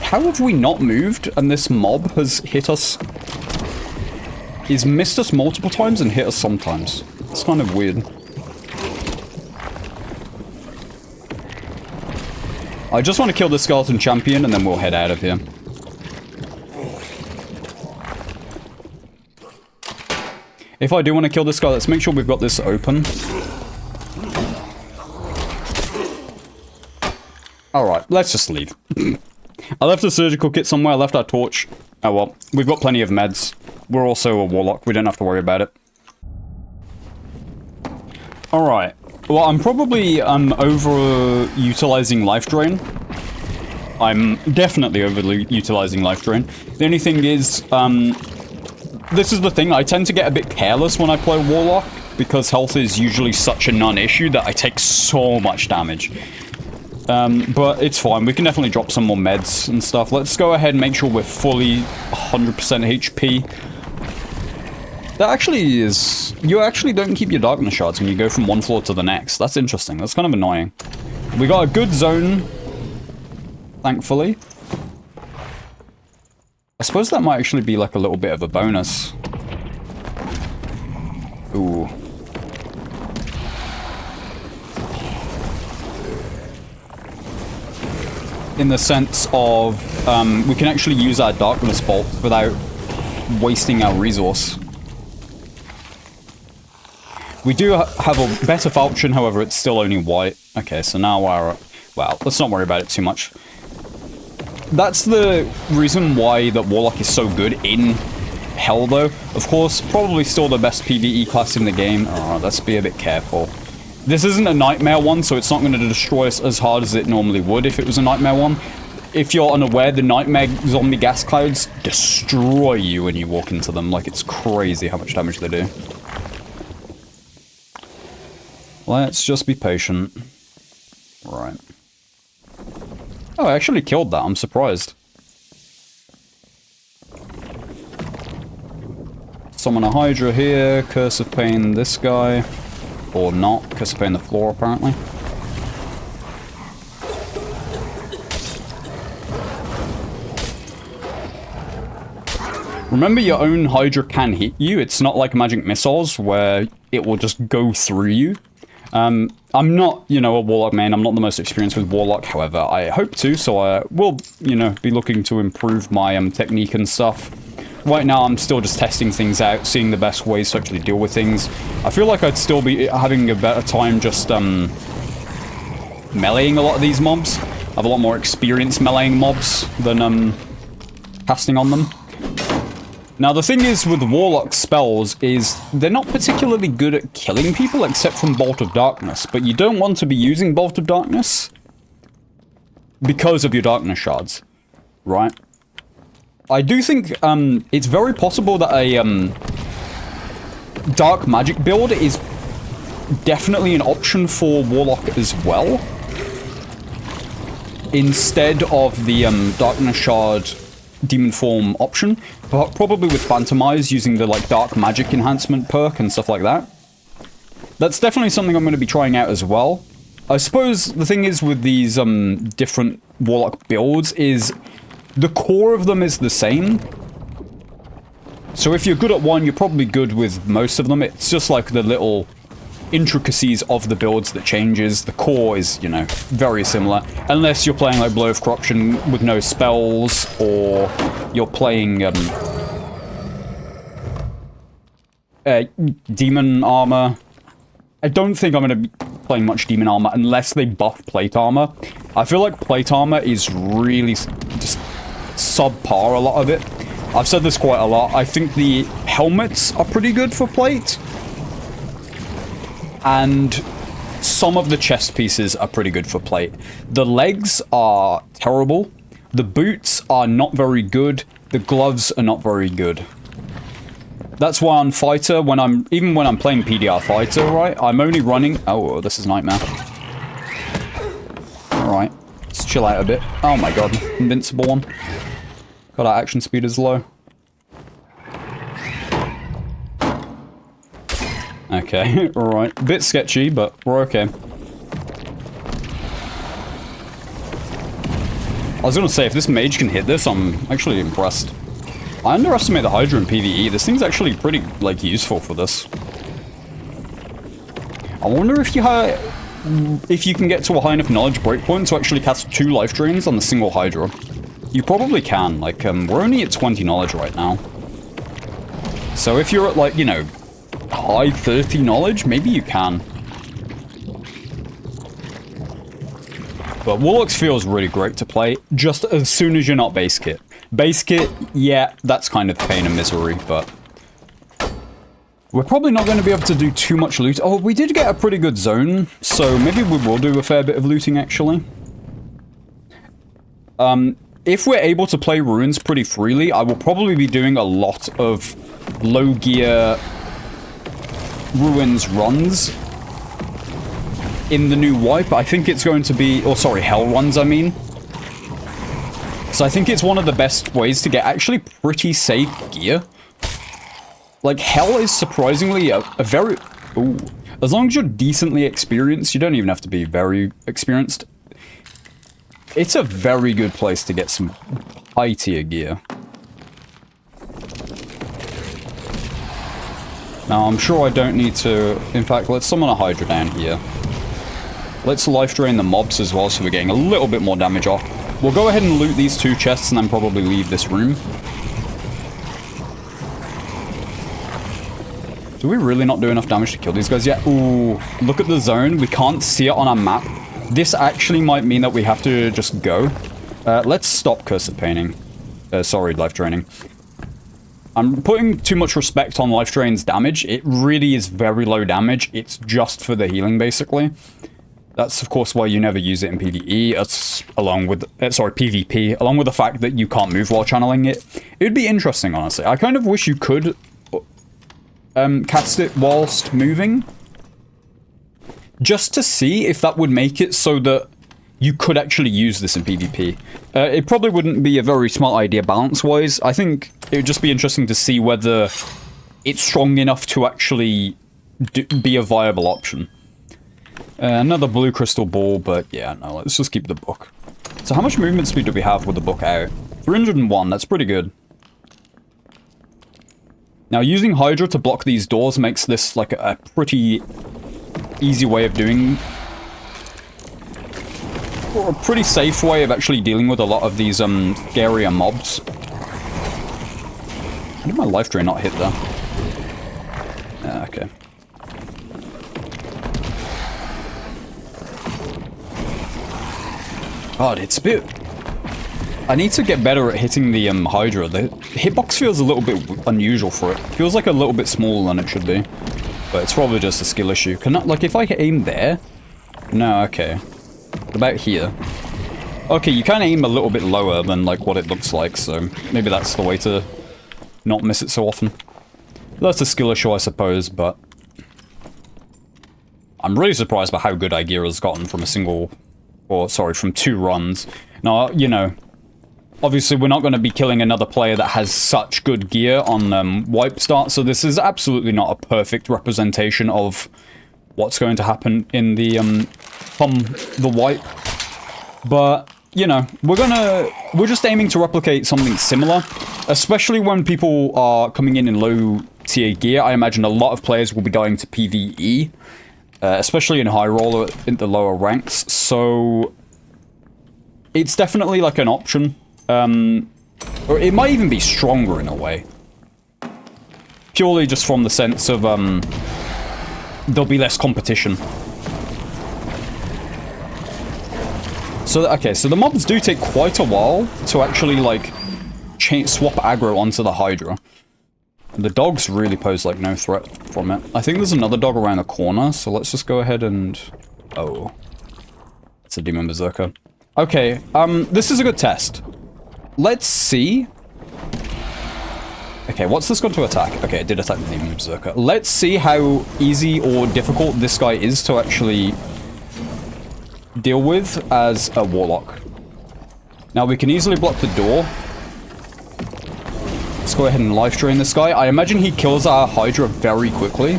How have we not moved and this mob has hit us? He's missed us multiple times and hit us sometimes. It's kind of weird. I just want to kill the skeleton champion and then we'll head out of here. If I do want to kill this guy, let's make sure we've got this open. Alright, let's just leave. I left a surgical kit somewhere, I left our torch. Oh well, we've got plenty of meds. We're also a warlock, we don't have to worry about it. Alright. Well, I'm probably over-utilizing life drain. I'm definitely over-utilizing life drain. The only thing is, this is the thing, I tend to get a bit careless when I play Warlock, because health is usually such a non-issue that I take so much damage. But it's fine, we can definitely drop some more meds and stuff. Let's go ahead and make sure we're fully 100% HP. That actually is... You actually don't keep your darkness shards when you go from one floor to the next. That's interesting. That's kind of annoying. We got a good zone, thankfully. I suppose that might actually be like a little bit of a bonus. Ooh. In the sense of, we can actually use our darkness bolt without wasting our resource. We do have a better falchion, however, it's still only white. Okay, so now our... Well, let's not worry about it too much. That's the reason why that Warlock is so good in Hell, though. Of course, probably still the best PvE class in the game. Alright, let's be a bit careful. This isn't a nightmare one, so it's not going to destroy us as hard as it normally would if it was a nightmare one. If you're unaware, the nightmare zombie gas clouds destroy you when you walk into them. Like, it's crazy how much damage they do. Let's just be patient. Right. Oh, I actually killed that. I'm surprised. Summon a Hydra here. Curse of Pain this guy. Or not. Curse of Pain the floor, apparently. Remember, your own Hydra can hit you. It's not like magic missiles where it will just go through you. I'm not, you know, a Warlock main. I'm not the most experienced with Warlock. However, I hope to, so I will, you know, be looking to improve my technique and stuff. Right now, I'm still just testing things out, seeing the best ways to actually deal with things. I feel like I'd still be having a better time just meleeing a lot of these mobs. I have a lot more experience meleeing mobs than casting on them. Now, the thing is with Warlock spells is they're not particularly good at killing people except from Bolt of Darkness, but you don't want to be using Bolt of Darkness because of your Darkness Shards, right? I do think it's very possible that a Dark Magic build is definitely an option for Warlock as well, instead of the Darkness Shard Demon Form option, but probably with Phantomize using the like Dark Magic enhancement perk and stuff like that. That's definitely something I'm going to be trying out as well. I suppose the thing is with these different Warlock builds is the core of them is the same. So if you're good at one, you're probably good with most of them. It's just like the little intricacies of the builds that changes. The core is, you know, very similar. Unless you're playing like Blow of Corruption with no spells, or you're playing Demon Armor. I don't think I'm going to be playing much Demon Armor unless they buff Plate Armor. I feel like Plate Armor is really just subpar, a lot of it. I've said this quite a lot. I think the helmets are pretty good for Plate. And some of the chest pieces are pretty good for Plate. The legs are terrible. The boots are not very good. The gloves are not very good. That's why on Fighter, even when I'm playing PDR Fighter, right, I'm only running... Oh, this is Nightmare. Alright, let's chill out a bit. Oh my god, invincible one. God, our action speed is low. Okay, alright. A bit sketchy, but we're okay. I was gonna say, if this mage can hit this, I'm actually impressed. I underestimate the Hydra in PvE. This thing's actually pretty, like, useful for this. I wonder if you can get to a high enough knowledge breakpoint to actually cast 2 life drains on the single Hydra. You probably can. Like, we're only at 20 knowledge right now. So if you're at, like, you know, high 30 knowledge, maybe you can. But Warlocks feels really great to play just as soon as you're not base kit. Base kit, yeah, that's kind of pain and misery, but we're probably not going to be able to do too much loot. Oh, we did get a pretty good zone, so maybe we will do a fair bit of looting, actually. If we're able to play runes pretty freely, I will probably be doing a lot of low gear ruins runs in the new wipe. I think it's going to be, or sorry, hell runs, I mean. So I think it's one of the best ways to get actually pretty safe gear. Like, hell is surprisingly a very... Ooh, as long as you're decently experienced, you don't even have to be very experienced. It's a very good place to get some high tier gear. Now, I'm sure I don't need to... In fact, let's summon a Hydra down here. Let's life drain the mobs as well, so we're getting a little bit more damage off. We'll go ahead and loot these 2 chests and then probably leave this room. Do we really not do enough damage to kill these guys yet? Ooh, look at the zone. We can't see it on our map. This actually might mean that we have to just go. Let's stop Cursive Painting. Sorry, life draining. I'm putting too much respect on life drain's damage. It really is very low damage. It's just for the healing, basically. That's, of course, why you never use it in PvE, along with... sorry, PvP, along with the fact that you can't move while channeling it. It would be interesting, honestly. I kind of wish you could cast it whilst moving. Just to see if that would make it so that you could actually use this in PvP. It probably wouldn't be a very smart idea balance-wise. I think it would just be interesting to see whether it's strong enough to actually be a viable option. Another blue crystal ball, but yeah, no, let's just keep the book. So how much movement speed do we have with the book out? 301, that's pretty good. Now, using Hydra to block these doors makes this like a pretty easy way of doing, or a pretty safe way of actually dealing with a lot of these scarier mobs. How did my life drain not hit there? Okay. God, it's a bit... I need to get better at hitting the Hydra. The hitbox feels a little bit unusual for it. Feels like a little bit smaller than it should be. But it's probably just a skill issue. Can I, like, if I aim there? No, okay. What about here? Okay, you can aim a little bit lower than, like, what it looks like, so maybe that's the way to not miss it so often. That's a skill issue, I suppose, but... I'm really surprised by how good Igira's gotten from a single... Or, sorry, from 2 runs. Now, you know... Obviously, we're not going to be killing another player that has such good gear on wipe start, so this is absolutely not a perfect representation of what's going to happen in the from the wipe. But you know, we're just aiming to replicate something similar, especially when people are coming in low tier gear. I imagine a lot of players will be going to PvE, especially in Highroller in the lower ranks. So it's definitely like an option. Or it might even be stronger in a way. Purely just from the sense of, there'll be less competition. So, okay, so the mobs do take quite a while to actually, like, swap aggro onto the Hydra. The dogs really pose, like, no threat from it. I think there's another dog around the corner, so let's just go ahead and... Oh. It's a Demon Berserker. Okay, this is a good test. Let's see. Okay, what's this going to attack? Okay, it did attack the Demon Berserker. Let's see how easy or difficult this guy is to actually deal with as a Warlock. Now, we can easily block the door. Let's go ahead and life drain this guy. I imagine he kills our Hydra very quickly.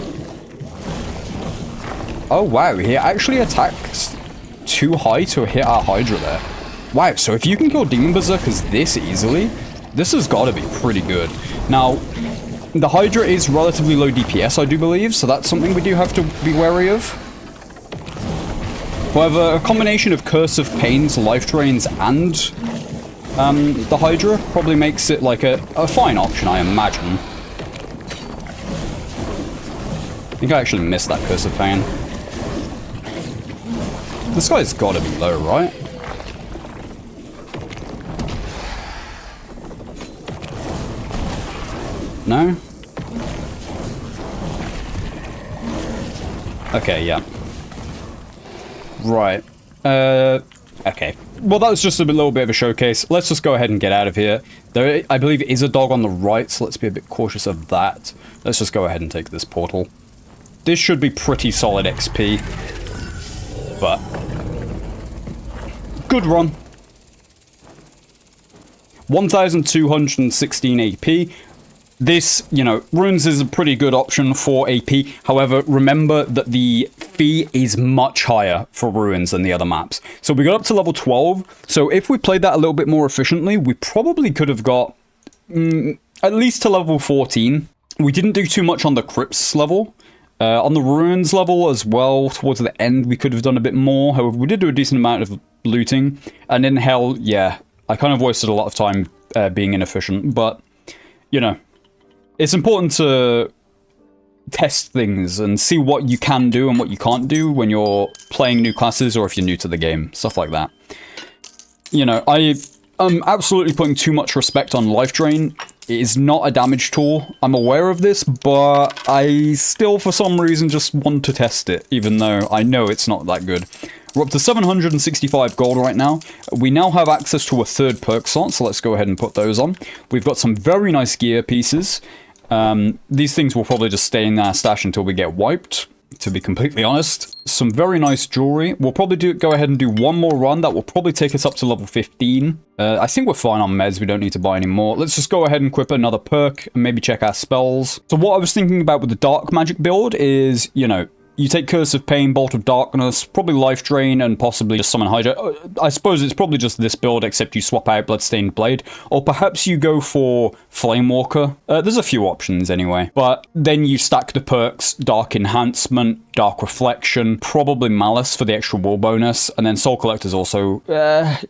Oh, wow. He actually attacks too high to hit our Hydra there. Wow, so if you can kill Demon Berserkers this easily, this has got to be pretty good. Now, the Hydra is relatively low DPS, I do believe, so that's something we do have to be wary of. However, a combination of Curse of Pains, Life Drains, and the Hydra probably makes it like a fine option, I imagine. I think I actually missed that Curse of Pain. This guy's got to be low, right? No? Okay, yeah. Right. Okay. Well, that was just a little bit of a showcase. Let's just go ahead and get out of here. There, I believe, is a dog on the right, so let's be a bit cautious of that. Let's just go ahead and take this portal. This should be pretty solid XP. But... good run. 1,216 AP. This, you know, Runes is a pretty good option for AP. However, remember that the fee is much higher for Runes than the other maps. So we got up to level 12. So if we played that a little bit more efficiently, we probably could have got at least to level 14. We didn't do too much on the Crypts level. On the Runes level as well, towards the end, we could have done a bit more. However, we did do a decent amount of looting. And in Hell, yeah, I kind of wasted a lot of time being inefficient. But, you know, it's important to test things and see what you can do and what you can't do when you're playing new classes or if you're new to the game. Stuff like that. You know, I'm absolutely putting too much respect on Life Drain. It is not a damage tool. I'm aware of this, but I still, for some reason, just want to test it, even though I know it's not that good. We're up to 765 gold right now. We now have access to a third perk slot, so let's go ahead and put those on. We've got some very nice gear pieces. These things will probably just stay in our stash until we get wiped, to be completely honest. Some very nice jewelry. We'll probably go ahead and do one more run. That will probably take us up to level 15. I think we're fine on meds. We don't need to buy any more. Let's just go ahead and equip another perk and maybe check our spells. So what I was thinking about with the dark magic build is, you know, You take Curse of Pain, Bolt of Darkness, probably Life Drain, and possibly just summon Hydra. I suppose it's probably just this build, except you swap out Bloodstained Blade. Or perhaps you go for Flamewalker. There's a few options anyway. But then you stack the perks, Dark Enhancement, Dark Reflection, probably Malice for the extra will bonus, and then Soul Collector's also...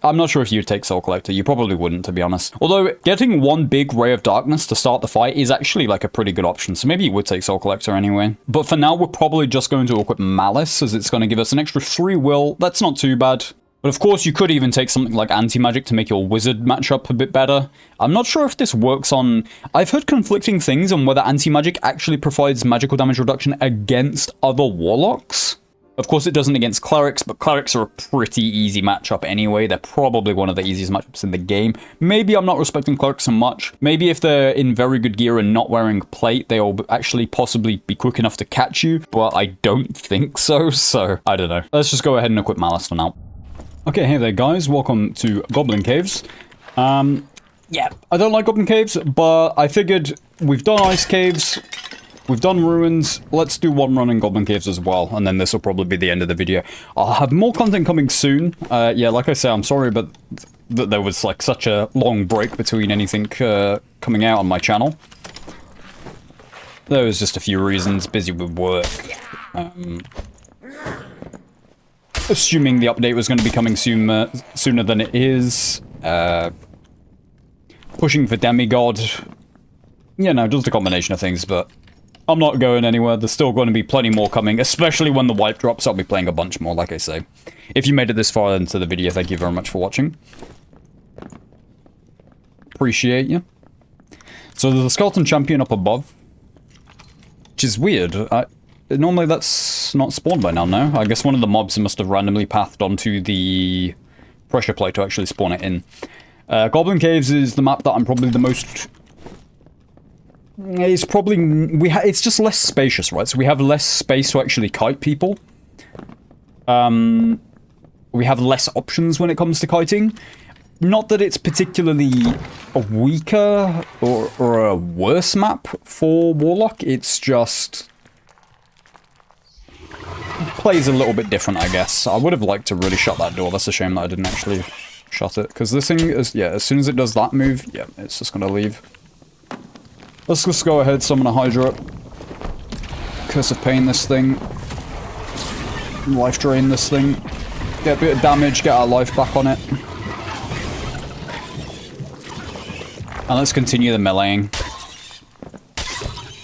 I'm not sure if you'd take Soul Collector. You probably wouldn't, to be honest. Although, getting one big Ray of Darkness to start the fight is actually like a pretty good option, so maybe you would take Soul Collector anyway. But for now, we're probably just going to equip Malice, as it's going to give us an extra 3 will. That's not too bad. But of course, you could even take something like Anti-Magic to make your Wizard matchup a bit better. I'm not sure if this works on... I've heard conflicting things on whether Anti-Magic actually provides magical damage reduction against other Warlocks. Of course, it doesn't against Clerics, but Clerics are a pretty easy matchup anyway. They're probably one of the easiest matchups in the game. Maybe I'm not respecting Clerics so much. Maybe if they're in very good gear and not wearing plate, they'll actually possibly be quick enough to catch you, but I don't think so, so I don't know. Let's just go ahead and equip Malice for now. Okay, hey there guys, welcome to Goblin Caves. Yeah, I don't like Goblin Caves, but I figured we've done Ice Caves, we've done Ruins, let's do one run in Goblin Caves as well, and then this will probably be the end of the video. I'll have more content coming soon. Yeah, like I say, I'm sorry, but that there was like such a long break between anything coming out on my channel. There was just a few reasons, busy with work. Assuming the update was going to be coming sooner than it is. Pushing for Demigod. You know, just a combination of things, but I'm not going anywhere. There's still going to be plenty more coming, especially when the wipe drops. I'll be playing a bunch more, like I say. If you made it this far into the video, thank you very much for watching. Appreciate you. So there's a Skeleton Champion up above, which is weird. Normally that's not spawned by now, no? I guess one of the mobs must have randomly pathed onto the pressure plate to actually spawn it in. Goblin Caves is the map that I'm probably the most... It's probably... It's just less spacious, right? So we have less space to actually kite people. We have less options when it comes to kiting. Not that it's particularly a weaker or a worse map for Warlock, it's just... plays a little bit different, I guess. I would have liked to really shut that door. That's a shame that I didn't actually shut it. Because this thing is, yeah, as soon as it does that move, yeah, it's just going to leave. Let's just go ahead, summon a Hydra. Curse of Pain this thing. Life Drain this thing. Get a bit of damage, get our life back on it. And let's continue the meleeing.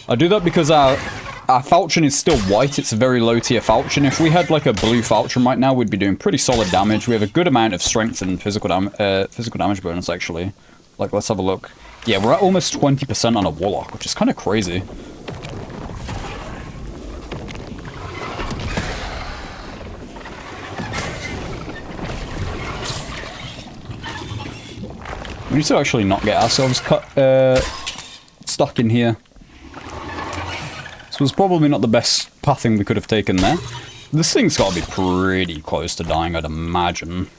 I do that because our Falchion is still white. It's a very low tier Falchion. If we had like a blue Falchion right now, we'd be doing pretty solid damage. We have a good amount of strength and physical damage bonus, actually. Like, let's have a look. Yeah, we're at almost 20% on a Warlock, which is kind of crazy. We need to actually not get ourselves stuck in here. So it's probably not the best pathing we could have taken there. This thing's got to be pretty close to dying, I'd imagine.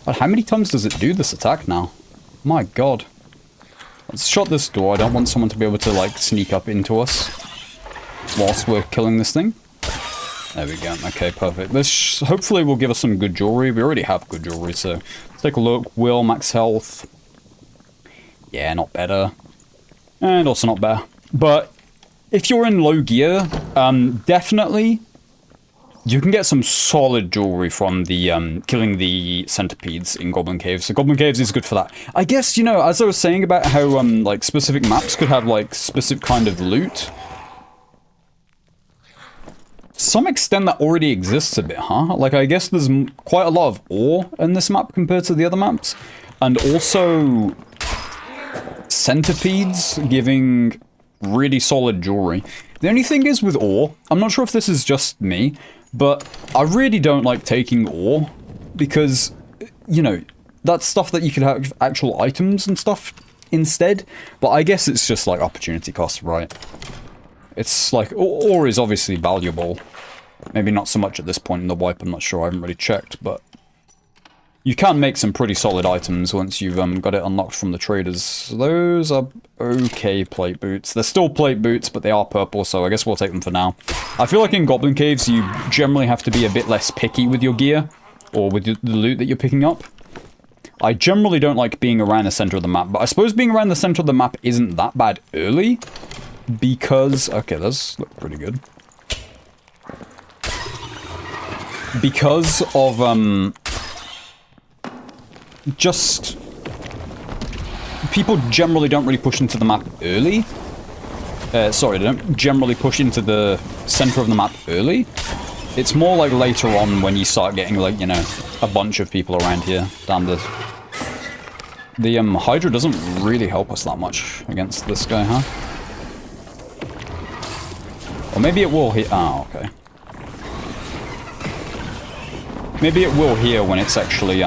But how many times does it do this attack now? My god. Let's shut this door. I don't want someone to be able to, like, sneak up into us whilst we're killing this thing. There we go. Okay, perfect. This hopefully will give us some good jewelry. We already have good jewelry, so let's take a look. Will, max health. Yeah, not better. And also not better. But if you're in low gear, definitely you can get some solid jewelry from the killing the centipedes in Goblin Caves. So Goblin Caves is good for that. I guess, you know, as I was saying about how like specific maps could have like specific kind of loot. To some extent that already exists a bit, huh? Like, I guess there's quite a lot of ore in this map compared to the other maps. And also centipedes giving really solid jewelry. The only thing is with ore, I'm not sure if this is just me, but I really don't like taking ore because, you know, that's stuff that you could have actual items and stuff instead. But I guess it's just like opportunity cost, right? It's like, ore is obviously valuable. Maybe not so much at this point in the wipe, I'm not sure, I haven't really checked, but... You can make some pretty solid items once you've got it unlocked from the traders. Those are okay plate boots. They're still plate boots, but they are purple, so I guess we'll take them for now. I feel like in Goblin Caves, you generally have to be a bit less picky with your gear, or with the loot that you're picking up. I generally don't like being around the center of the map, but I suppose being around the center of the map isn't that bad early, because... Okay, those look pretty good. Because of, just... people generally don't really push into the map early. Sorry, they don't generally push into the center of the map early. It's more like later on when you start getting, like, you know, a bunch of people around here. Damn, the Hydra doesn't really help us that much against this guy, huh? Or maybe it will here. Oh, okay. Maybe it will here when it's actually,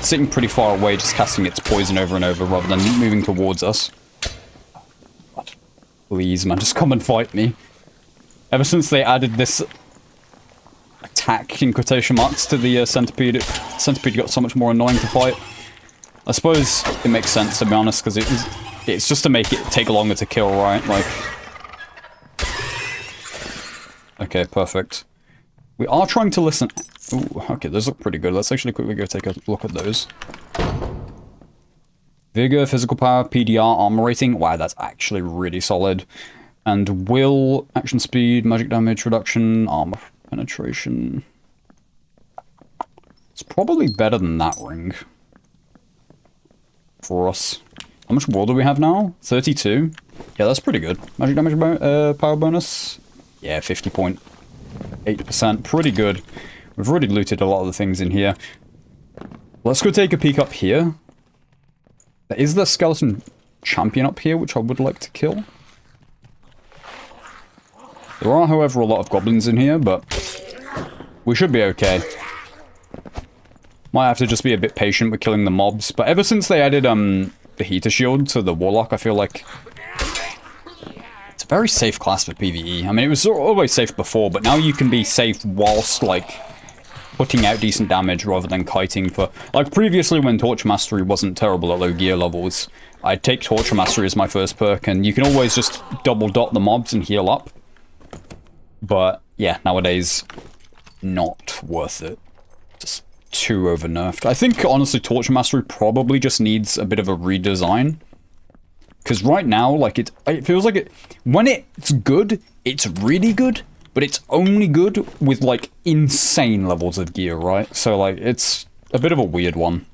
sitting pretty far away, just casting its poison over and over rather than moving towards us. Please, man, just come and fight me. Ever since they added this attack, in quotation marks, to the centipede got so much more annoying to fight. I suppose it makes sense, to be honest, because it's just to make it take longer to kill, right? Like... Okay, perfect. We are trying to listen... Ooh, okay, those look pretty good. Let's actually quickly go take a look at those. Vigor, physical power, PDR, armor rating. Wow, that's actually really solid. And will, action speed, magic damage reduction, armor penetration. It's probably better than that ring. For us. How much war do we have now? 32? Yeah, that's pretty good. Magic damage power bonus? Yeah, 50.8%. Pretty good. We've already looted a lot of the things in here. Let's go take a peek up here. Is there a skeleton champion up here, which I would like to kill? There are, however, a lot of goblins in here, but we should be okay. Might have to just be a bit patient with killing the mobs. But ever since they added the heater shield to the Warlock, I feel like it's a very safe class for PvE. I mean, it was always safe before, but now you can be safe whilst, like, putting out decent damage rather than kiting for... Like, previously when Torture Mastery wasn't terrible at low gear levels, I'd take Torture Mastery as my first perk, and you can always just double dot the mobs and heal up. But, yeah, nowadays, not worth it. Just too over-nerfed. I think, honestly, Torture Mastery probably just needs a bit of a redesign. Because right now, like, it feels like it... When it's good, it's really good. But it's only good with, like, insane levels of gear, right? So, like, it's a bit of a weird one.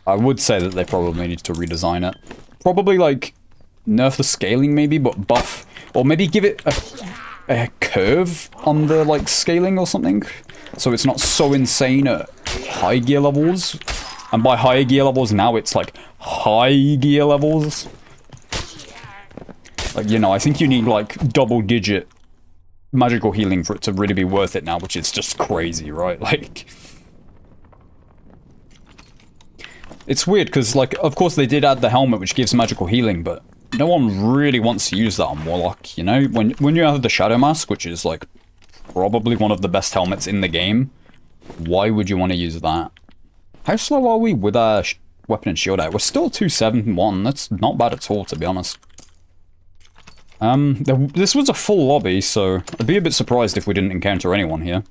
I would say that they probably need to redesign it. Probably, like, nerf the scaling, maybe, but buff... Or maybe give it a curve on the, like, scaling or something. So it's not so insane at high gear levels. And by high gear levels, now it's, like, high gear levels. Like, you know, I think you need, like, double-digit magical healing for it to really be worth it now, which is just crazy, right? Like, it's weird because, like, of course they did add the helmet which gives magical healing, but no one really wants to use that on Warlock, you know? When you have the Shadow Mask, which is, like, probably one of the best helmets in the game, why would you want to use that? How slow are we with our weapon and shield out? We're still 271. That's not bad at all, to be honest. This was a full lobby, so I'd be a bit surprised if we didn't encounter anyone here.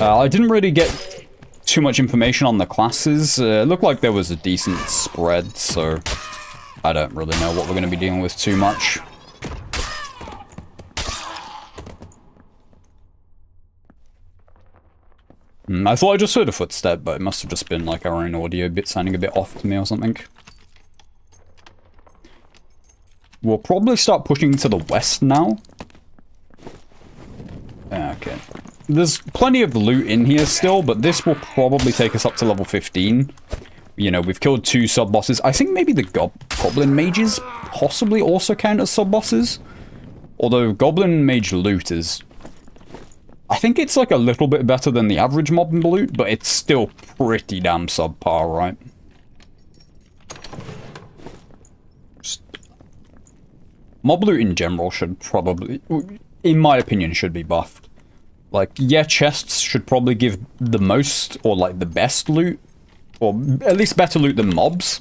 I didn't really get too much information on the classes. It looked like there was a decent spread, so I don't really know what we're going to be dealing with too much. I thought I just heard a footstep, but it must have just been like our own audio bit sounding a bit off to me or something. We'll probably start pushing to the west now. Okay. There's plenty of loot in here still, but this will probably take us up to level 15. You know, we've killed 2 sub-bosses. I think maybe the Goblin Mages possibly also count as sub-bosses. Although Goblin Mage loot is... I think it's like a little bit better than the average mob loot, but it's still pretty damn subpar, right? Mob loot in general should probably... in my opinion, should be buffed. Like, yeah, chests should probably give the most, or like the best loot, or at least better loot than mobs.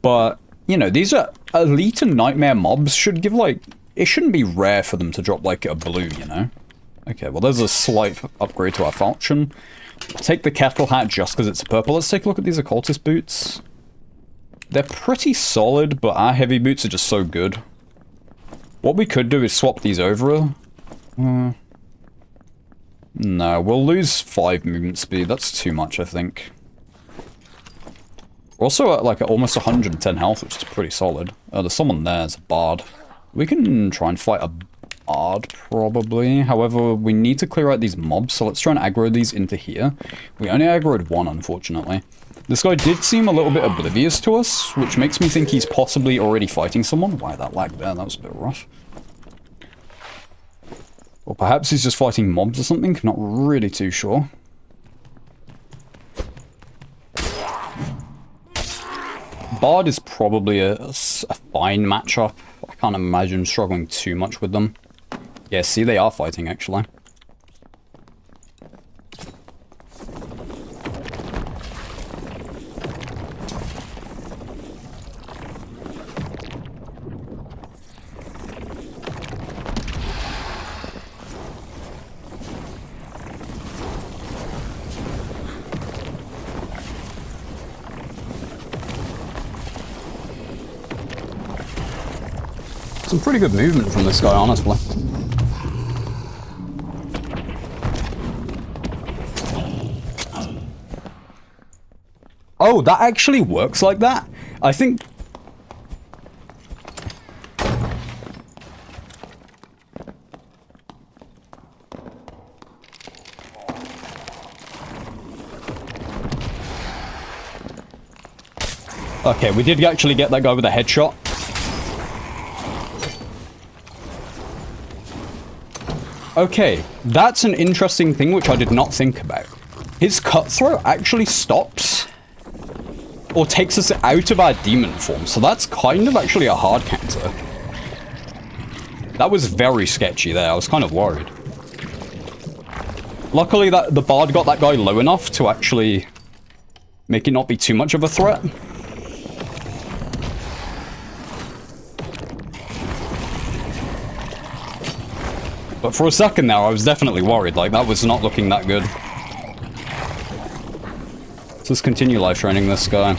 But, you know, these are elite and nightmare mobs should give like, it shouldn't be rare for them to drop like a blue, you know? Okay, well there's a slight upgrade to our falchion. Take the kettle hat just because it's purple. Let's take a look at these occultist boots. They're pretty solid, but our heavy boots are just so good. What we could do is swap these over. No, we'll lose 5 movement speed. That's too much, I think. We're also at like almost 110 health, which is pretty solid. There's someone there, it's a bard. We can try and fight a bard, probably. However, we need to clear out these mobs, so let's try and aggro these into here. We only aggroed one, unfortunately. This guy did seem a little bit oblivious to us, which makes me think he's possibly already fighting someone. Why that lag there? That was a bit rough. Or perhaps he's just fighting mobs or something, not really too sure. Bard is probably a fine matchup. I can't imagine struggling too much with them. Yeah, see, they are fighting, actually. Some pretty good movement from this guy, honestly. Oh, that actually works like that? I think... Okay, we did actually get that guy with a headshot. Okay, that's an interesting thing which I did not think about. His cutthroat actually stops or takes us out of our demon form, so that's kind of actually a hard counter. That was very sketchy there, I was kind of worried. Luckily that the bard got that guy low enough to actually make it not be too much of a threat. But for a second there, I was definitely worried. Like, that was not looking that good. Let's just continue life training this guy.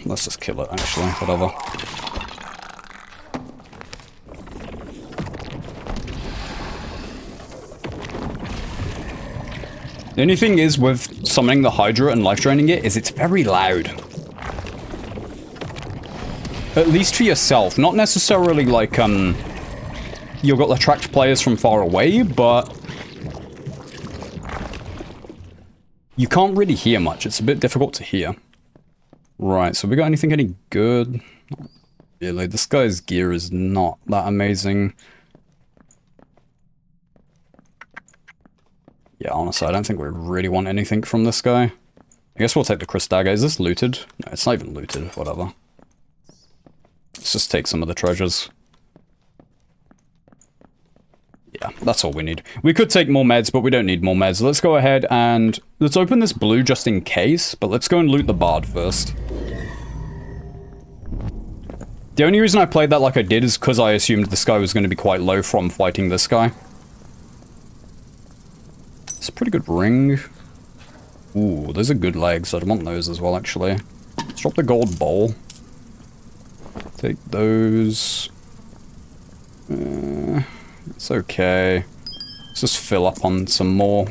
Let's just kill it, actually. Whatever. The only thing is with summoning the Hydra and life training it is it's very loud. At least for yourself. Not necessarily like, you'll attract players from far away, but you can't really hear much. It's a bit difficult to hear. Right, so we got anything any good? Not really. This guy's gear is not that amazing. Yeah, honestly, I don't think we really want anything from this guy. I guess we'll take the Chris Dagger. Is this looted? No, it's not even looted. Whatever. Let's just take some of the treasures. Yeah, that's all we need. We could take more meds, but we don't need more meds. Let's go ahead and... let's open this blue just in case, but let's go and loot the bard first. The only reason I played that like I did is because I assumed this guy was going to be quite low from fighting this guy. It's a pretty good ring. Ooh, those are good legs. I'd want those as well, actually. Let's drop the gold bowl. Take those. It's okay. Let's just fill up on some more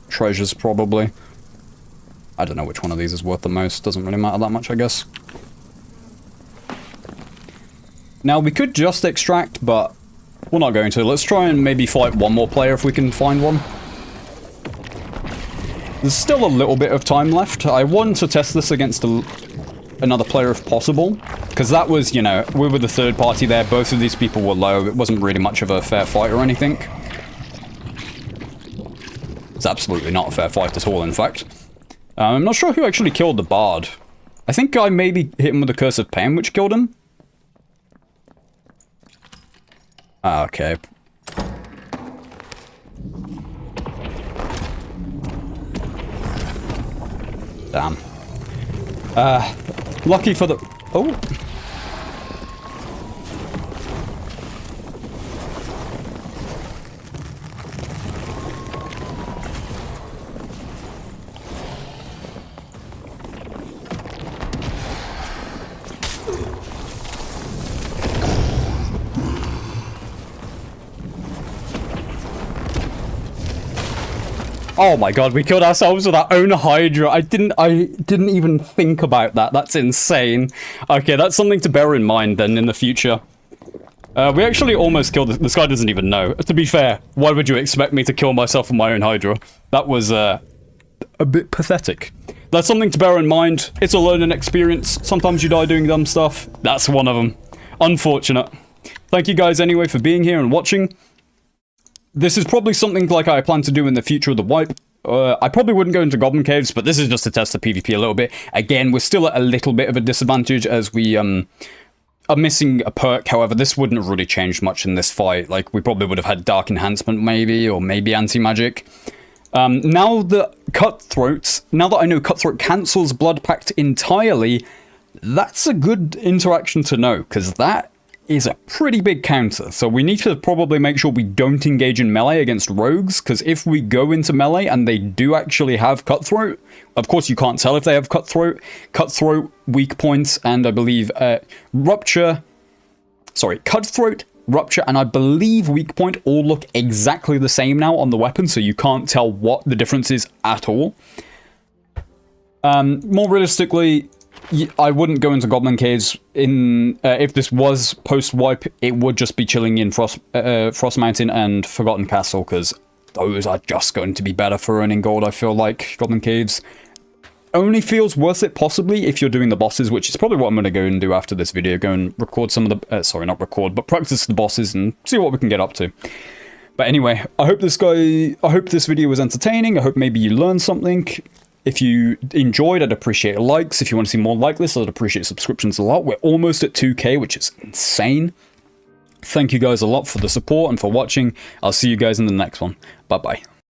treasures, probably. I don't know which one of these is worth the most. Doesn't really matter that much, I guess. Now, we could just extract, but we're not going to. Let's try and maybe fight one more player if we can find one. There's still a little bit of time left. I want to test this against another player if possible. Because that was, you know, we were the third party there. Both of these people were low. It wasn't really much of a fair fight or anything. It's absolutely not a fair fight at all, in fact. I'm not sure who actually killed the bard. I think I maybe hit him with the Curse of Pain, which killed him. Ah, okay. Damn. Lucky for the... Oh. Oh my god, we killed ourselves with our own Hydra. I didn't even think about that. That's insane. Okay, that's something to bear in mind then in the future. We actually almost killed this guy doesn't even know. To be fair, why would you expect me to kill myself with my own Hydra? That was a bit pathetic. That's something to bear in mind. It's a learning experience. Sometimes you die doing dumb stuff. That's one of them. Unfortunate. Thank you guys anyway for being here and watching. This is probably something like I plan to do in the future of the wipe. I probably wouldn't go into Goblin Caves, but this is just to test the PvP a little bit. Again, we're still at a little bit of a disadvantage as we are missing a perk. However, this wouldn't have really changed much in this fight. Like, we probably would have had Dark Enhancement maybe, or maybe Anti-Magic. Now that I know Cutthroat cancels Blood Pact entirely, that's a good interaction to know, because that is a pretty big counter. So we need to probably make sure we don't engage in melee against rogues, because if we go into melee and they do actually have Cutthroat, of course you can't tell if they have Cutthroat, weak points, and I believe Cutthroat, Rupture, and I believe Weak Point all look exactly the same now on the weapon, so you can't tell what the difference is at all. More realistically, I wouldn't go into Goblin Caves. If this was post-wipe, it would just be chilling in Frost Mountain and Forgotten Castle, because those are just going to be better for earning gold, I feel like. Goblin Caves only feels worth it, possibly, if you're doing the bosses, which is probably what I'm going to go and do after this video. Go and record some of the... sorry, not record, but practice the bosses and see what we can get up to. But anyway, I hope this video was entertaining. I hope maybe you learned something. If you enjoyed, I'd appreciate likes. If you want to see more like this, I'd appreciate subscriptions a lot. We're almost at 2K, which is insane. Thank you guys a lot for the support and for watching. I'll see you guys in the next one. Bye-bye.